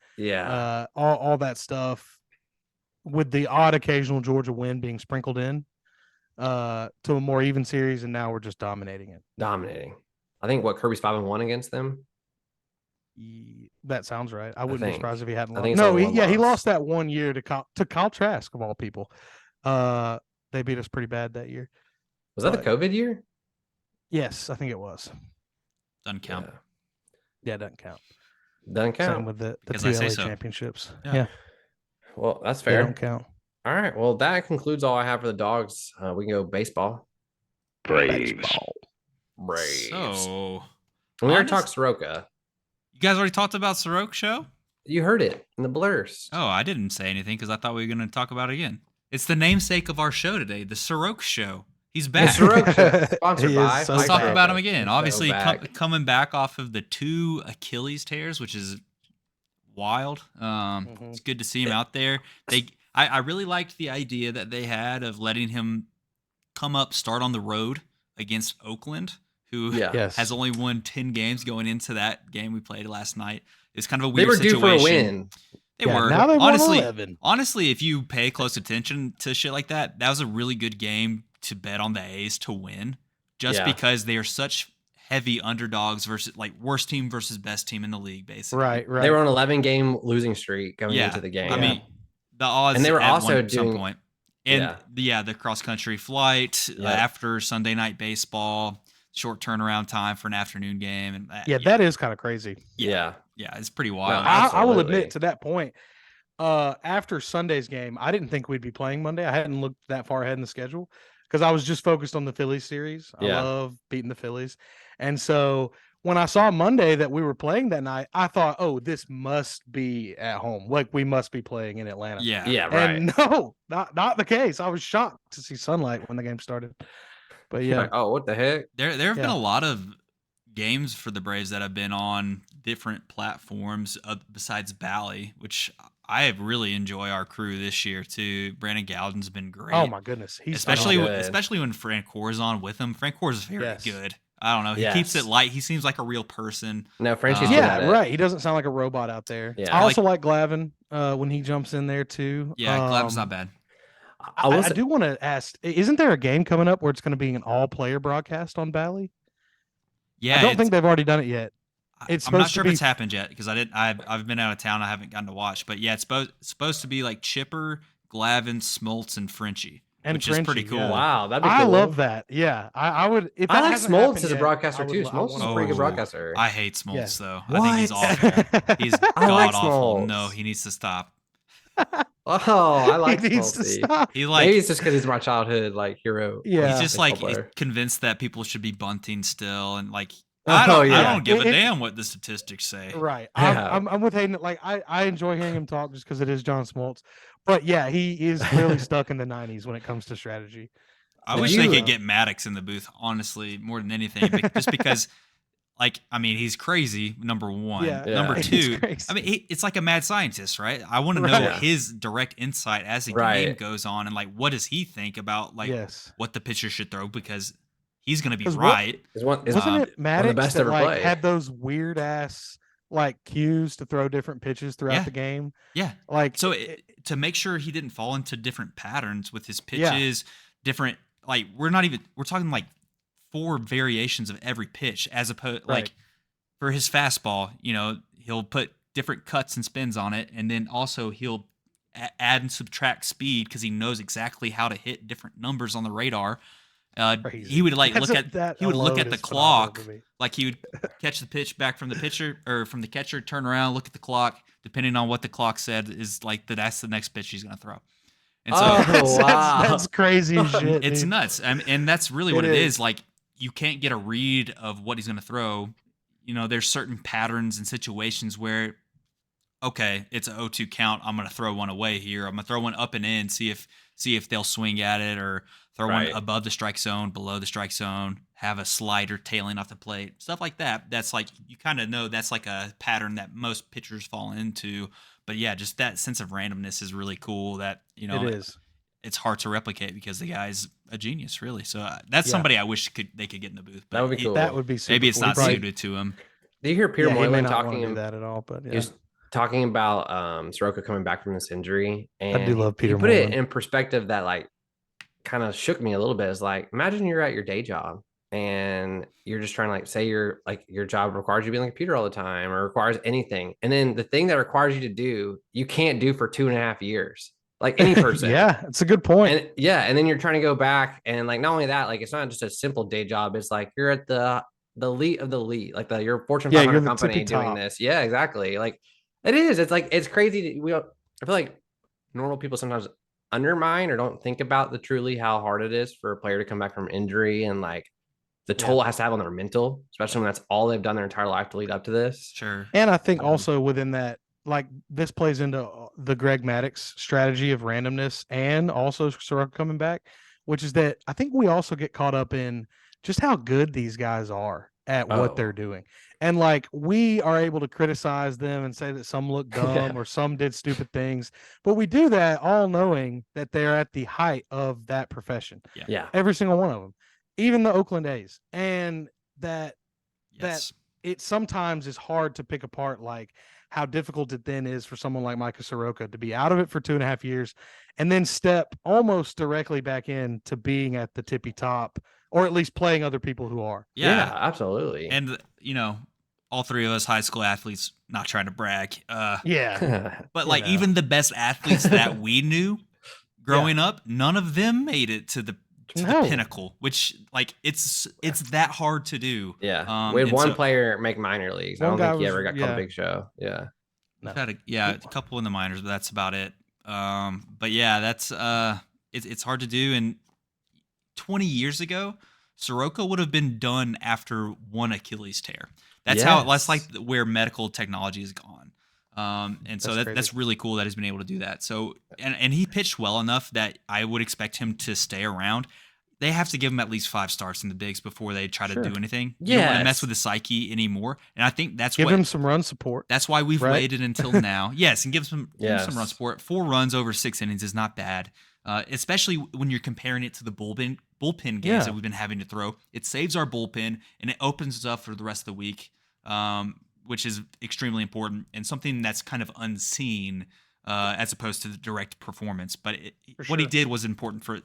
all that stuff, with the odd occasional Georgia win being sprinkled in, to a more even series, and now we're just dominating it. Dominating. I think Kirby's 5-1 against them. That sounds right. I wouldn't be surprised if he hadn't lost. Think No, he lost that one year to Kyle Trask, of all people. They beat us pretty bad that year. Was that the COVID year? Yes, I think it was. Doesn't count. Yeah, doesn't count. Doesn't count. Same with the Because two I say LA so. championships. Yeah. Well, that's They fair. don't count. All right. Well, that concludes all I have for the dogs. We can go baseball. Baseball. Braves. So, we already talked Soroka. you guys already talked about Soroka show? You heard it in the Blursed. Oh, I didn't say anything because I thought we were going to talk about it again. It's the namesake of our show today, the Soroka show. He's back. The Soroka show, sponsored He is by. so Let's back. talk about him again. So Obviously, back. coming back off of the 2 Achilles tears, which is wild. It's good to see him out there. I really liked the idea that they had of letting him come up, start on the road against Oakland, who has only won 10 games going into that game we played last night. It's kind of a weird situation. They were due for a win. They were. Now they won 11. Honestly, if you pay close attention to shit like that, that was a really good game to bet on the A's to win, just because they are such heavy underdogs versus worst team versus best team in the league, basically. Right. They were on an 11-game losing streak going into the game. I mean, the odds and they were at also at some point. And the cross-country flight after Sunday night baseball, short turnaround time for an afternoon game. And that is kind of crazy. Yeah, it's pretty wild. I will admit to that point, after Sunday's game, I didn't think we'd be playing Monday. I hadn't looked that far ahead in the schedule because I was just focused on the Phillies series. I love beating the Phillies. And so when I saw Monday that we were playing that night, I thought, oh, this must be at home. Like, we must be playing in Atlanta. Yeah, right. And no, not the case. I was shocked to see sunlight when the game started. But yeah. Oh, what the heck? There have been a lot of games for the Braves that have been on different platforms besides Bally, which I really enjoy our crew this year too. Brandon Gowden's been great. Oh my goodness, he's especially when Francor's on with him. Francor's very good. I don't know. He keeps it light. He seems like a real person. No, Frenchie's right. He doesn't sound like a robot out there. Yeah. I also like Glavin when he jumps in there too. Yeah, Glavin's not bad. I do want to ask: isn't there a game coming up where it's going to be an all-player broadcast on Bally? Yeah, I don't think they've already done it yet. I'm not sure if it's happened yet because I've been out of town. I haven't gotten to watch, but yeah, it's supposed to be like Chipper, Glavin, Smoltz, and Frenchie, which is pretty cool. Yeah. Wow, that'd be cool. I love that. Yeah, I would. If I like Smoltz as a broadcaster too. Smoltz is a pretty good broadcaster. I hate Smoltz though. What? I think he's awful. He's god awful. Smoltz. No, he needs to stop. Oh, I like he needs to stop. Maybe it's just because he's my childhood hero. Yeah, he's just convinced that people should be bunting still, and I don't give a damn what the statistics say. Right. I'm with Hayden. I enjoy hearing him talk just because it is John Smoltz. But yeah, he is really stuck in the 90s when it comes to strategy. I wish they could get Maddox in the booth, honestly, more than anything, just because, he's crazy, number one. Yeah. Number two, it's like a mad scientist, right? I want to know his direct insight as the game goes on and, what does he think about, what the pitcher should throw, because he's going to be right. Wasn't it Maddox that had those weird ass cues to throw different pitches throughout the game? Yeah. To make sure he didn't fall into different patterns with his pitches, different we're talking 4 variations of every pitch as opposed for his fastball, he'll put different cuts and spins on it, and then also he'll add and subtract speed because he knows exactly how to hit different numbers on the radar. He would look at the clock, he would catch the pitch back from the pitcher or from the catcher, turn around, look at the clock, depending on what the clock said is that's the next pitch he's going to throw. And so that's crazy as shit. It's dude. nuts. And that's really what it is. Like, you can't get a read of what he's going to throw. You know, there's certain patterns and situations where, okay, it's an 0-2 count. I'm going to throw one away here. I'm going to throw one up and in, see if they'll swing at it, or throw one above the strike zone, below the strike zone, have a slider tailing off the plate, stuff like that. That's like, you kind of know that's like a pattern that most pitchers fall into. But yeah, just that sense of randomness is really cool. That, you know, it is. It's hard to replicate because the guy's a genius, really. So that's somebody I wish they could get in the booth. But that would be cool. That would be super maybe it's cool. not suited to him. Do you hear Peter Moylan talking about that at all? But he was talking about Soroka coming back from this injury, and I do love Peter. He put it in perspective that like kind of shook me a little bit. It's like, imagine you're at your day job and you're just trying to like say your job requires you to be on the computer all the time or requires anything, and then the thing that requires you to do you can't do for 2.5 years. Like any person. Yeah, it's a good point. And then you're trying to go back, and like not only that, like it's not just a simple day job. It's like you're at the elite of the elite, like you're Fortune 500 company doing this. Yeah, exactly. Like it is. It's like it's crazy. I feel like normal people sometimes undermine or don't think about truly how hard it is for a player to come back from injury, and like the toll it has to have on their mental, especially when that's all they've done their entire life to lead up to this. Sure. And I think also within that, like this plays into the Greg Maddux strategy of randomness and also Soroka coming back, which is that I think we also get caught up in just how good these guys are at what they're doing. And like we are able to criticize them and say that some look dumb or some did stupid things, but we do that all knowing that they're at the height of that profession. Yeah. Every single one of them, even the Oakland A's. And that it sometimes is hard to pick apart like how difficult it then is for someone like Micah Soroka to be out of it for 2.5 years and then step almost directly back in to being at the tippy top, or at least playing other people who are. Yeah, absolutely. And, you know, all three of us high school athletes, not trying to brag. But like even the best athletes that we knew growing up, none of them made it to the pinnacle, which like it's that hard to do. We had one player make minor leagues. I don't think he ever got called a big show. We've had a couple in the minors, but that's about it. But yeah, that's it's hard to do. And 20 years ago, Soroka would have been done after one Achilles tear. That's like where medical technology has gone. And so that's really cool that he's been able to do that. So, and he pitched well enough that I would expect him to stay around. They have to give him at least 5 starts in the bigs before they try to do anything. You don't want to mess with the psyche anymore. And I think that's give him some run support. That's why we've waited until now. Yes, and give him some run support. 4 runs over 6 innings is not bad. Especially when you're comparing it to the bullpen games that we've been having to throw. It saves our bullpen and it opens us up for the rest of the week, which is extremely important and something that's kind of unseen as opposed to the direct performance. But what he did was important for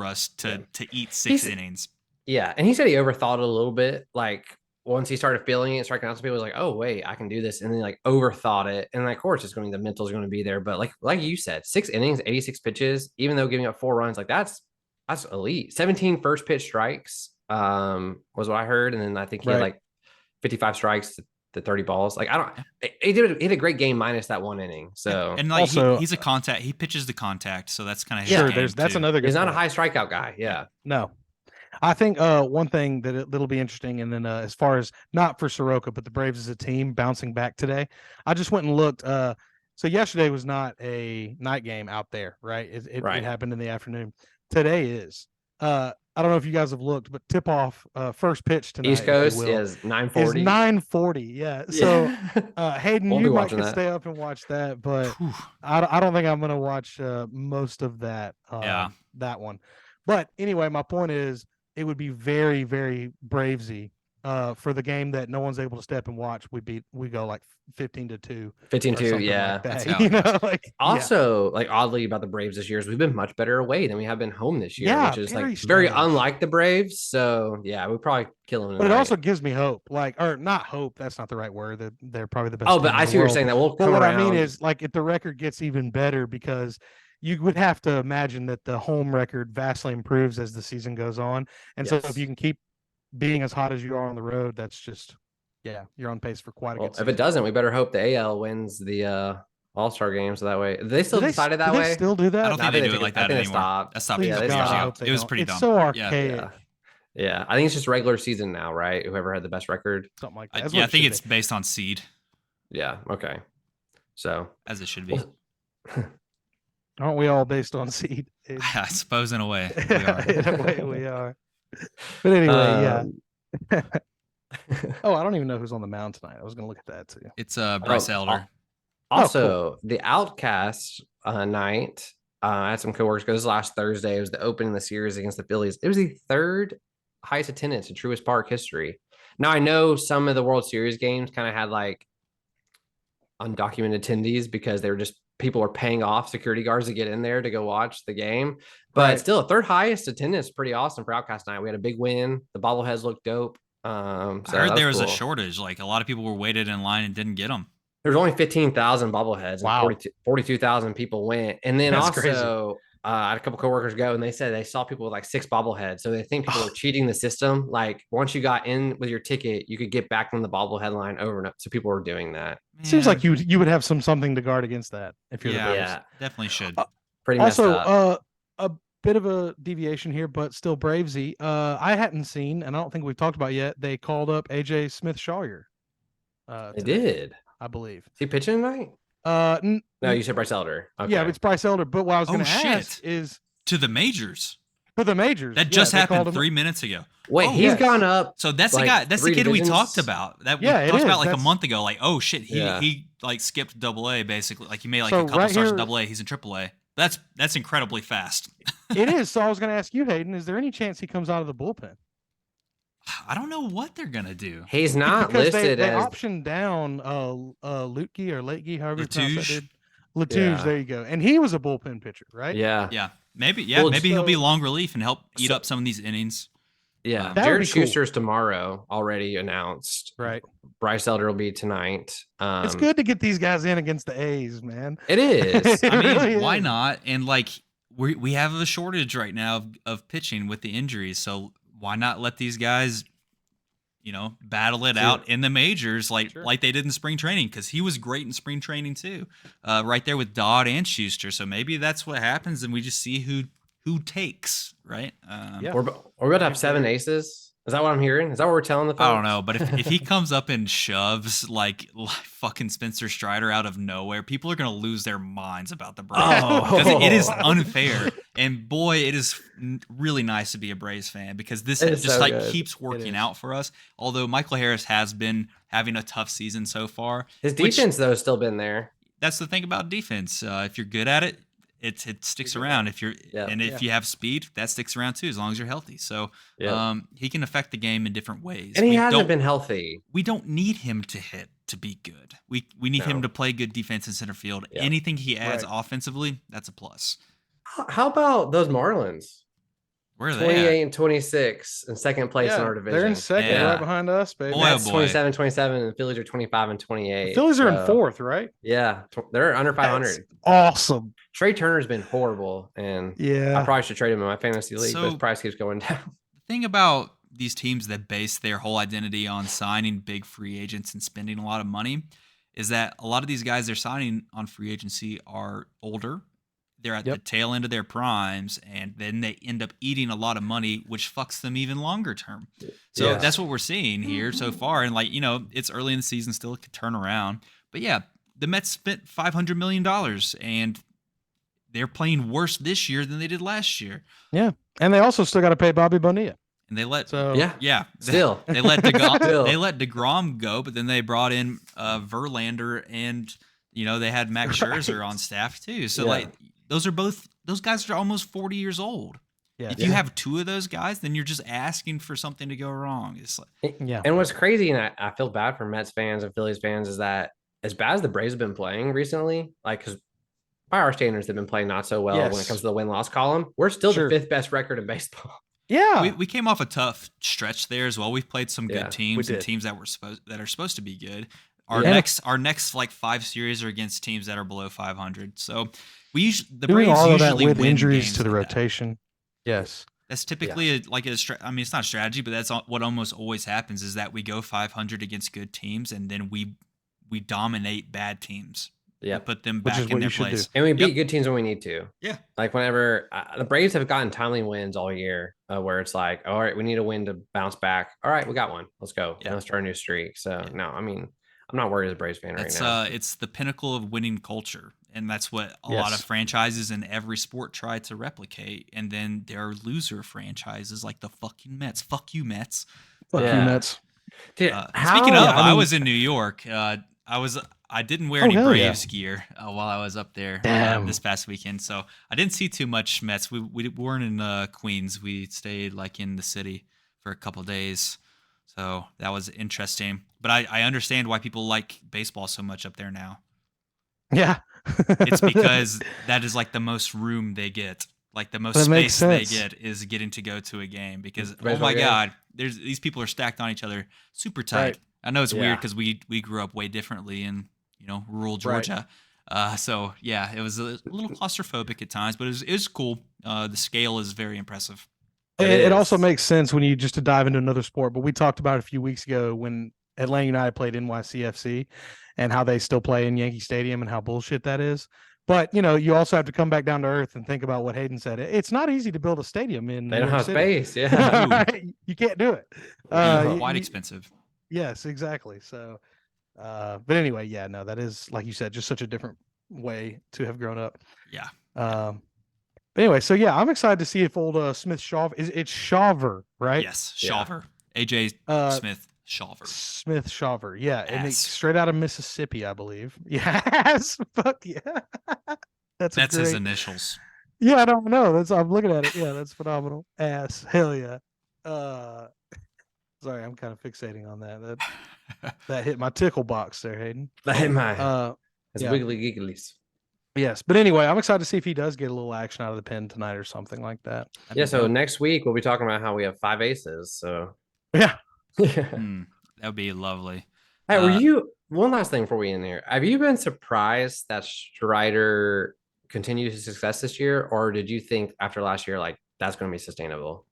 us to eat 6 innings. Yeah, and he said he overthought it a little bit. Like once he started feeling it, striking out to people, was like, "Oh wait, I can do this," and then like overthought it. And like, of course, it's going to the mental is going to be there. But like you said, 6 innings, 86 pitches, even though giving up 4 runs, like that's elite. 17 first pitch strikes was what I heard, and then I think he had like 55 strikes to 30 balls. Like he had a great game minus that 1 inning. So and like also, he's a contact. He pitches the contact, so that's kind of that's another. Good he's not point. a high strikeout guy. Yeah. No. I think one thing that'll be interesting, and then as far as not for Soroka, but the Braves as a team bouncing back today, I just went and looked. So yesterday was not a night game out there, right? It happened in the afternoon. Today is. I don't know if you guys have looked, but tip off first pitch tonight. East Coast is 9:40. Is 9:40, yeah. So Hayden, you might can stay up and watch that, but I don't think I'm going to watch most of that. That one. But anyway, my point is, it would be very, very Bravesy for the game that no one's able to step and watch. We go like 15-2. 15-2, yeah. Like you know, like also like oddly about the Braves this year is we've been much better away than we have been home this year, which is like very unlike the Braves. So yeah, we probably kill them. But it also gives me hope, or not hope. That's not the right word. They're probably the best. Oh, but I see what you're saying. That will. But what I mean is, like, if the record gets even better, because you would have to imagine that the home record vastly improves as the season goes on, and so if you can keep being as hot as you are on the road, that's just you're on pace for quite a good season. If it doesn't, we better hope the AL wins the All-Star games that way. They still decided that do way? they still do that? I don't think they do it like that anymore. Stopped. That stopped Please a couple God, years I ago. hope they It was don't. pretty It's dumb. so archaic. Yeah. Yeah, I think it's just regular season now, right? Whoever had the best record. Something like that. I think it's based on seed. Yeah. Okay. So as it should be. Aren't we all based on seed? I suppose in a way we are. In a way we are. But anyway, yeah. Oh, I don't even know who's on the mound tonight. I was going to look at that too. It's Bryce Elder. Also, cool. The Outcast night. I had some coworkers go. This last Thursday. It was the opening of the series against the Phillies. It was the third highest attendance in Truist Park history. Now I know some of the World Series games kind of had like undocumented attendees because they were just people were paying off security guards to get in there to go watch the game. But still, a third highest attendance, pretty awesome for Outcast night. We had a big win. The bobbleheads looked dope. So I heard there was a shortage. Like a lot of people were waited in line and didn't get them. There's only 15,000 bobbleheads. Wow. And 42,000 people went. And then That's also, crazy. I had a couple coworkers go and they said they saw people with like 6 bobbleheads. So they think people were cheating the system. Like once you got in with your ticket, you could get back from the bobblehead line over and up. So people were doing that. Man. Seems like you would have something to guard against that if you're the Braves. Yeah, definitely should. Pretty messed up. A bit of a deviation here, but still Bravesy. I hadn't seen, and I don't think we've talked about yet. They called up AJ Smith-Shawyer. They did, I believe. Is he pitching tonight? No, you said Bryce Elder. Okay. Yeah, it's Bryce Elder. But what I was going to ask is to the majors. For the majors. That just happened 3 minutes ago. Wait, he's gone up. So that's the guy. That's the kid we talked about. That we talked about like a month ago. Like, oh shit, he like skipped AA basically. Like he made like a couple starts in AA. He's in AAA. That's incredibly fast. It is. So I was going to ask you, Hayden, is there any chance he comes out of the bullpen? I don't know what they're gonna do. He's not listed they as optioned down Lutke or Latke, however you pronounce that dude. Latuge, Yeah. there you go. And he was a bullpen pitcher, right? Yeah. Maybe he'll be long relief and help eat up some of these innings. Yeah. That would Jared be cool. Schuster's tomorrow already announced. Right. Bryce Elder will be tonight. It's good to get these guys in against the A's, man. It is. I mean, really why is. not? And like we have a shortage right now of pitching with the injuries, so why not let these guys, battle it out in the majors like they did in spring training? Because he was great in spring training too, right there with Dodd and Schuster. So maybe that's what happens, and we just see who takes, right? We're about to have 7 aces. Is that what I'm hearing? Is that what we're telling the folks? I don't know, but if he comes up and shoves like fucking Spencer Strider out of nowhere, people are gonna lose their minds about the Braves because it is unfair. And boy, it is really nice to be a Braves fan because this just so like keeps working out for us. Although Michael Harris has been having a tough season so far. His defense though has still been there. That's the thing about defense. If you're good at it, it sticks around. If you're if you have speed, that sticks around too, as long as you're healthy. So he can affect the game in different ways. And he hasn't been healthy. We don't need him to hit to be good. We need him to play good defense in center field. Yeah. Anything he adds offensively, that's a plus. How about those Marlins? Where are they 28 and 26 in second place in our division. They're in second, right behind us, baby. That's 27-27, and the Phillies are 25 and 28. The Phillies are in fourth, right? Yeah, they're under 500. That's awesome. Trey Turner's been horrible, and I probably should trade him in my fantasy league, but his price keeps going down. The thing about these teams that base their whole identity on signing big free agents and spending a lot of money is that a lot of these guys they're signing on free agency are older. They're at the tail end of their primes, and then they end up eating a lot of money, which fucks them even longer term. So that's what we're seeing here so far. And it's early in the season, still it could turn around. But yeah, the Mets spent $500 million, and they're playing worse this year than they did last year. Yeah, and they also still got to pay Bobby Bonilla. And they let still they let DeGrom go, but then they brought in Verlander, and they had Max Scherzer on staff too. So those guys are almost 40 years old. Yeah. If you have 2 of those guys, then you're just asking for something to go wrong. It's like, And what's crazy, and I feel bad for Mets fans and Phillies fans, is that as bad as the Braves have been playing recently, like because by our standards they've been playing not so well when it comes to the win-loss column. We're still the 5th best record in baseball. Yeah, we came off a tough stretch there as well. We've played some good teams and teams that are supposed to be good. Our next like 5 series are against teams that are below 500. So the Braves all usually of that with win injuries games to the like rotation. Yes, that's typically it's not a strategy, but that's what almost always happens is that we go 500 against good teams, and then we dominate bad teams. Yeah, and put them Which is back in what their you should place. do. and we beat good teams when we need to. Yeah. Like whenever the Braves have gotten timely wins all year, where it's like, all right, we need a win to bounce back. All right, we got one. Let's go. Yeah. Let's start a new streak. So Yeah. no, I mean, I'm not worried as a Braves fan right now. It's the pinnacle of winning culture, and that's what a lot of franchises in every sport try to replicate. And then there are loser franchises like the fucking Mets. Fuck you, Mets. Fuck you, Mets. Dude, Speaking of, I was in New York. I didn't wear any Braves gear while I was up there this past weekend, so I didn't see too much Mets. We weren't in Queens. We stayed like in the city for a couple of days, so that was interesting. But I understand why people like baseball so much up there now. Yeah, it's because that is like the most room they get. Like the most space they get is getting to go to a game because oh my god, these people are stacked on each other, super tight. Right. I know it's weird because we grew up way differently in rural Georgia, so yeah, it was a little claustrophobic at times, but it was cool. The scale is very impressive. It also makes sense when you just to dive into another sport, but we talked about it a few weeks ago when Atlanta United played NYCFC and how they still play in Yankee Stadium and how bullshit that is. But you also have to come back down to earth and think about what Hayden said. It's not easy to build a stadium in. They don't have space. Yeah, you can't do it. Quite expensive. Yes, exactly. So, but anyway, yeah, no, that is like you said, just such a different way to have grown up. Yeah. But anyway, so yeah, I'm excited to see if old Smith Shaver it's Shaver, right? Yes, Shaver. AJ Smith. Shaver. Smith Shaver, yeah, and it's straight out of Mississippi, I believe. Yes, fuck yeah. That's his initials. Yeah, I don't know. I'm looking at it. Yeah, that's phenomenal. Ass, hell yeah. Sorry, I'm kind of fixating on that. That hit my tickle box there, Hayden. That hit my wiggly gigglies. Yes, but anyway, I'm excited to see if he does get a little action out of the pen tonight or something like that. So next week we'll be talking about how we have 5 aces. So yeah. That would be lovely. Hey, were you one last thing before we end here? Have you been surprised that Strider continued his success this year, or did you think after last year like that's going to be sustainable?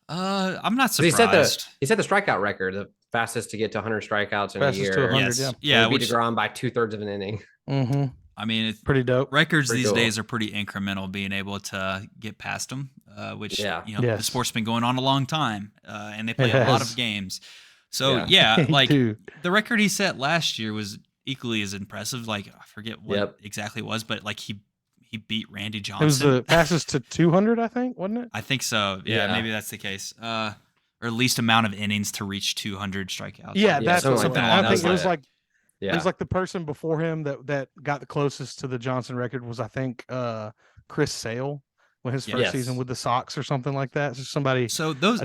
I'm not surprised. He set the strikeout record, the fastest to get to 100 strikeouts in a year. To 100, yeah. Beat DeGrom by 2/3 of an inning. Mm-hmm. I mean, it's pretty dope. Records these days are pretty incremental, being able to get past them, which the sport's been going on a long time, and they play a lot of games. So like the record he set last year was equally as impressive. Like I forget what exactly it was, but like he beat Randy Johnson. It was the fastest to 200, I think, wasn't it? I think so. Yeah, maybe that's the case. Or at least amount of innings to reach 200 strikeouts. Yeah, that's something. I think it was like. Yeah. It was like the person before him that got the closest to the Johnson record was, I think, Chris Sale when his first season with the Sox or something like that. So somebody. So those,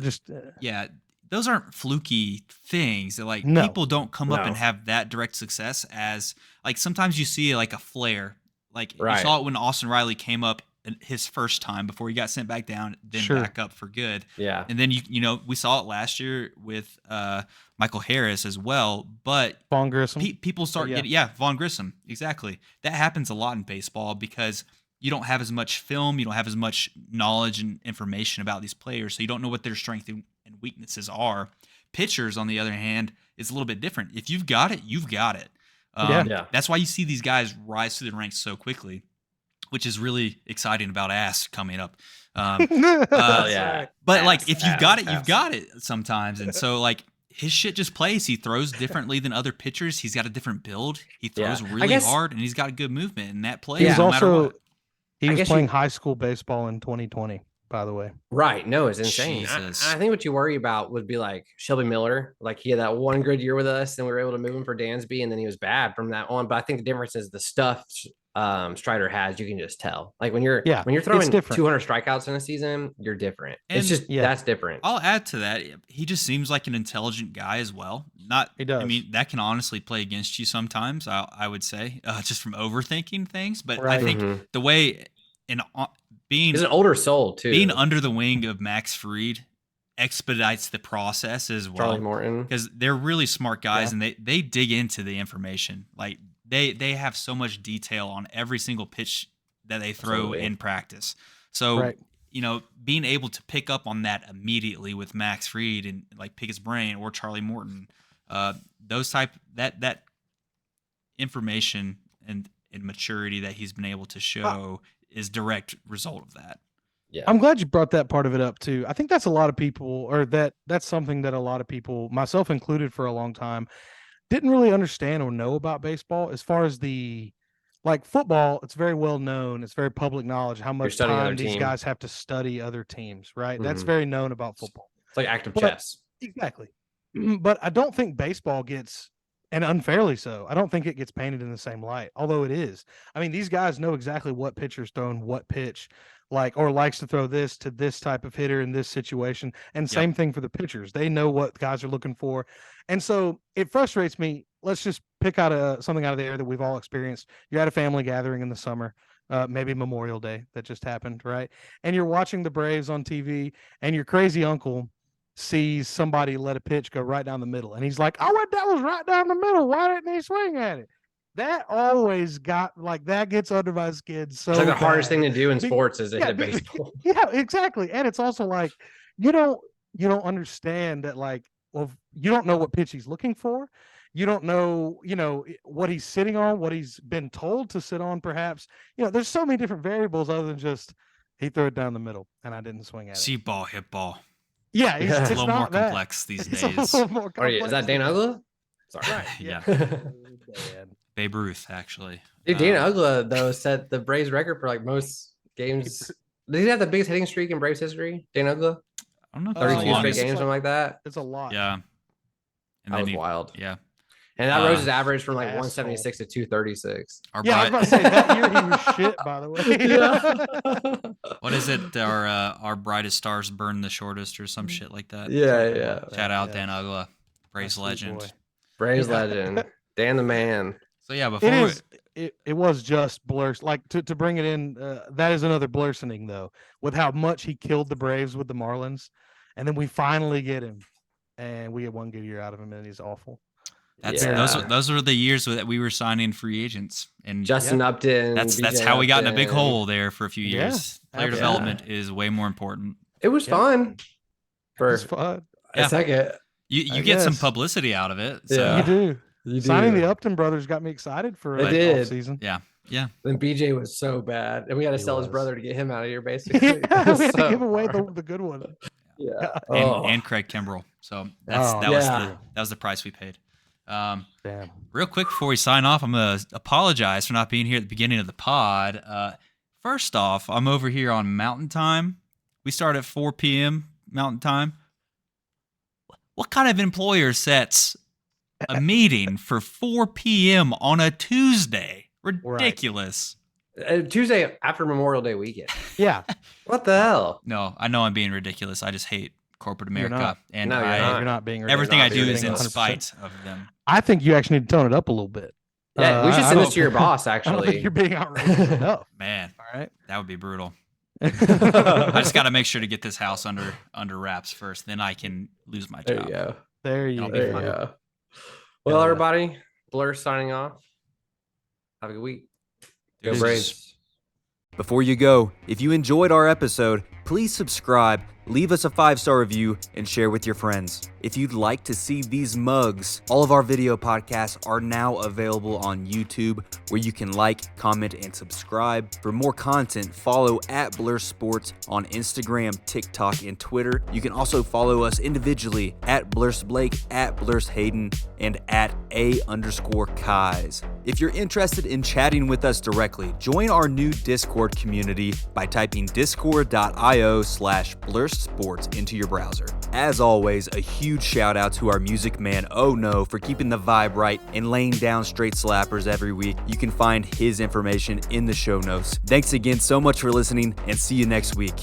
those aren't fluky things. Like people don't come up and have that direct success as like sometimes you see like a flare. Like you saw it when Austin Riley came up his first time before he got sent back down, then back up for good. Yeah. And then we saw it last year with Michael Harris as well, but Vaughn Grissom. People start getting Vaughn Grissom, exactly. That happens a lot in baseball because you don't have as much film, you don't have as much knowledge and information about these players, so you don't know what their strengths and weaknesses are. Pitchers, on the other hand, is a little bit different. If you've got it, you've got it. That's why you see these guys rise through the ranks so quickly, which is really exciting about Ass coming up. But like if you've got it, you've got it sometimes. And so like his shit just plays. He throws differently than other pitchers. He's got a different build. He throws really hard and he's got a good movement, and that plays no matter what. He was playing high school baseball in 2020, by the way. Right. No, it's insane. I think what you worry about would be like Shelby Miller. Like he had that one good year with us and we were able to move him for Dansby, and then he was bad from that on. But I think the difference is the stuff Strider has, you can just tell. Like when you're throwing 200 strikeouts in a season, you're different. And it's just that's different. I'll add to that. He just seems like an intelligent guy as well. He does. I mean, that can honestly play against you sometimes. I would say just from overthinking things. But I think the way he's an older soul too. Being under the wing of Max Fried expedites the process as well. Charlie Morton, because they're really smart guys and they dig into the information. Like they have so much detail on every single pitch that they throw in practice. So being able to pick up on that immediately with Max Fried and like pick his brain, or Charlie Morton, that information and maturity that he's been able to show is direct result of that. Yeah. I'm glad you brought that part of it up too. I think that's a lot of people, or that's something that a lot of people, myself included for a long time, didn't really understand or know about baseball. As far as like football, it's very well known. It's very public knowledge how much time these guys have to study other teams, right? Mm-hmm. That's very known about football. It's like active chess. Exactly. But I don't think baseball gets, and unfairly so, I don't think it gets painted in the same light, although it is. I mean, these guys know exactly what pitcher's throwing what pitch, like, or likes to throw this to this type of hitter in this situation. And same thing for the pitchers. They know what guys are looking for. And so it frustrates me. Let's just pick out something out of the air that we've all experienced. You're at a family gathering in the summer, maybe Memorial Day that just happened, right? And you're watching the Braves on TV, and your crazy uncle sees somebody let a pitch go right down the middle. And he's like, oh, that was right down the middle. Why didn't he swing at it? That always got, like, that gets under my skin. So it's like the hardest thing to do in sports is to hit baseball. Yeah, exactly. And it's also like, you don't understand that, like, well, you don't know what pitch he's looking for. You don't know, what he's sitting on, what he's been told to sit on, perhaps. There's so many different variables other than just he threw it down the middle and I didn't swing at it. See ball, hit ball. Yeah, it's a little more complex these days. It's a little more complex. Is that Dan Ugla? Sorry. Right. Yeah. Babe Ruth, actually. Dude, Dan Ugla, though, set the Braves record for, like, most games. Did he have the biggest hitting streak in Braves history? Dan Ugla? I don't know. 32 straight games, something like that. It's a lot. Yeah. And that was wild. Yeah. And that rose his average from like 176 to 236. I was about to say that year he was shit, by the way. What is it? Our brightest stars burn the shortest or some shit like that. Yeah. Shout out Dan Ugla, Braves legend. Braves legend. Dan the man. So yeah, before it was just Blursed. Like to bring it in, that is another Blursening though, with how much he killed the Braves with the Marlins, and then we finally get him, and we get one good year out of him, and he's awful. Those were the years that we were signing free agents, and Justin Upton. That's how we got in a big hole there for a few years. Player development is way more important. It was fun. It was fun. A second. You get some publicity out of it. So. Yeah, you do. Signing the Upton brothers got me excited for a season. Yeah. Then BJ was so bad, and we got to sell his brother to get him out of here. Basically, we had to give away the good one. Yeah, and Craig Kimbrell. So that was the price we paid. Real quick before we sign off, I'm gonna apologize for not being here at the beginning of the pod. First off, I'm over here on Mountain Time. We start at 4 p.m. Mountain Time. What kind of employer sets a meeting for 4 p.m. on a Tuesday? Ridiculous. Tuesday after Memorial Day weekend. Yeah. What the hell? No, I know I'm being ridiculous. I just hate corporate America. You're not being ridiculous. Everything I do is in spite of them. I think you actually need to tone it up a little bit. Yeah, we should send this to your boss, actually. I don't think you're being outrageous enough. Man. All right. That would be brutal. I just got to make sure to get this house under wraps first. Then I can lose my job. There you go. Well, everybody, Blur signing off. Have a good week. Go Braves. Before you go, if you enjoyed our episode, please subscribe, leave us a 5-star review, and share with your friends. If you'd like to see these mugs, all of our video podcasts are now available on YouTube, where you can like, comment, and subscribe. For more content, follow at Blursed Sports on Instagram, TikTok, and Twitter. You can also follow us individually at Blursed Blake, at Blursed Hayden, and at @A_Kais. If you're interested in chatting with us directly, join our new Discord community by typing discord.io/BlursedSports into your browser. As always, a huge shout out to our music man, Oh No, for keeping the vibe right and laying down straight slappers every week. You can find his information in the show notes. Thanks again so much for listening, and see you next week.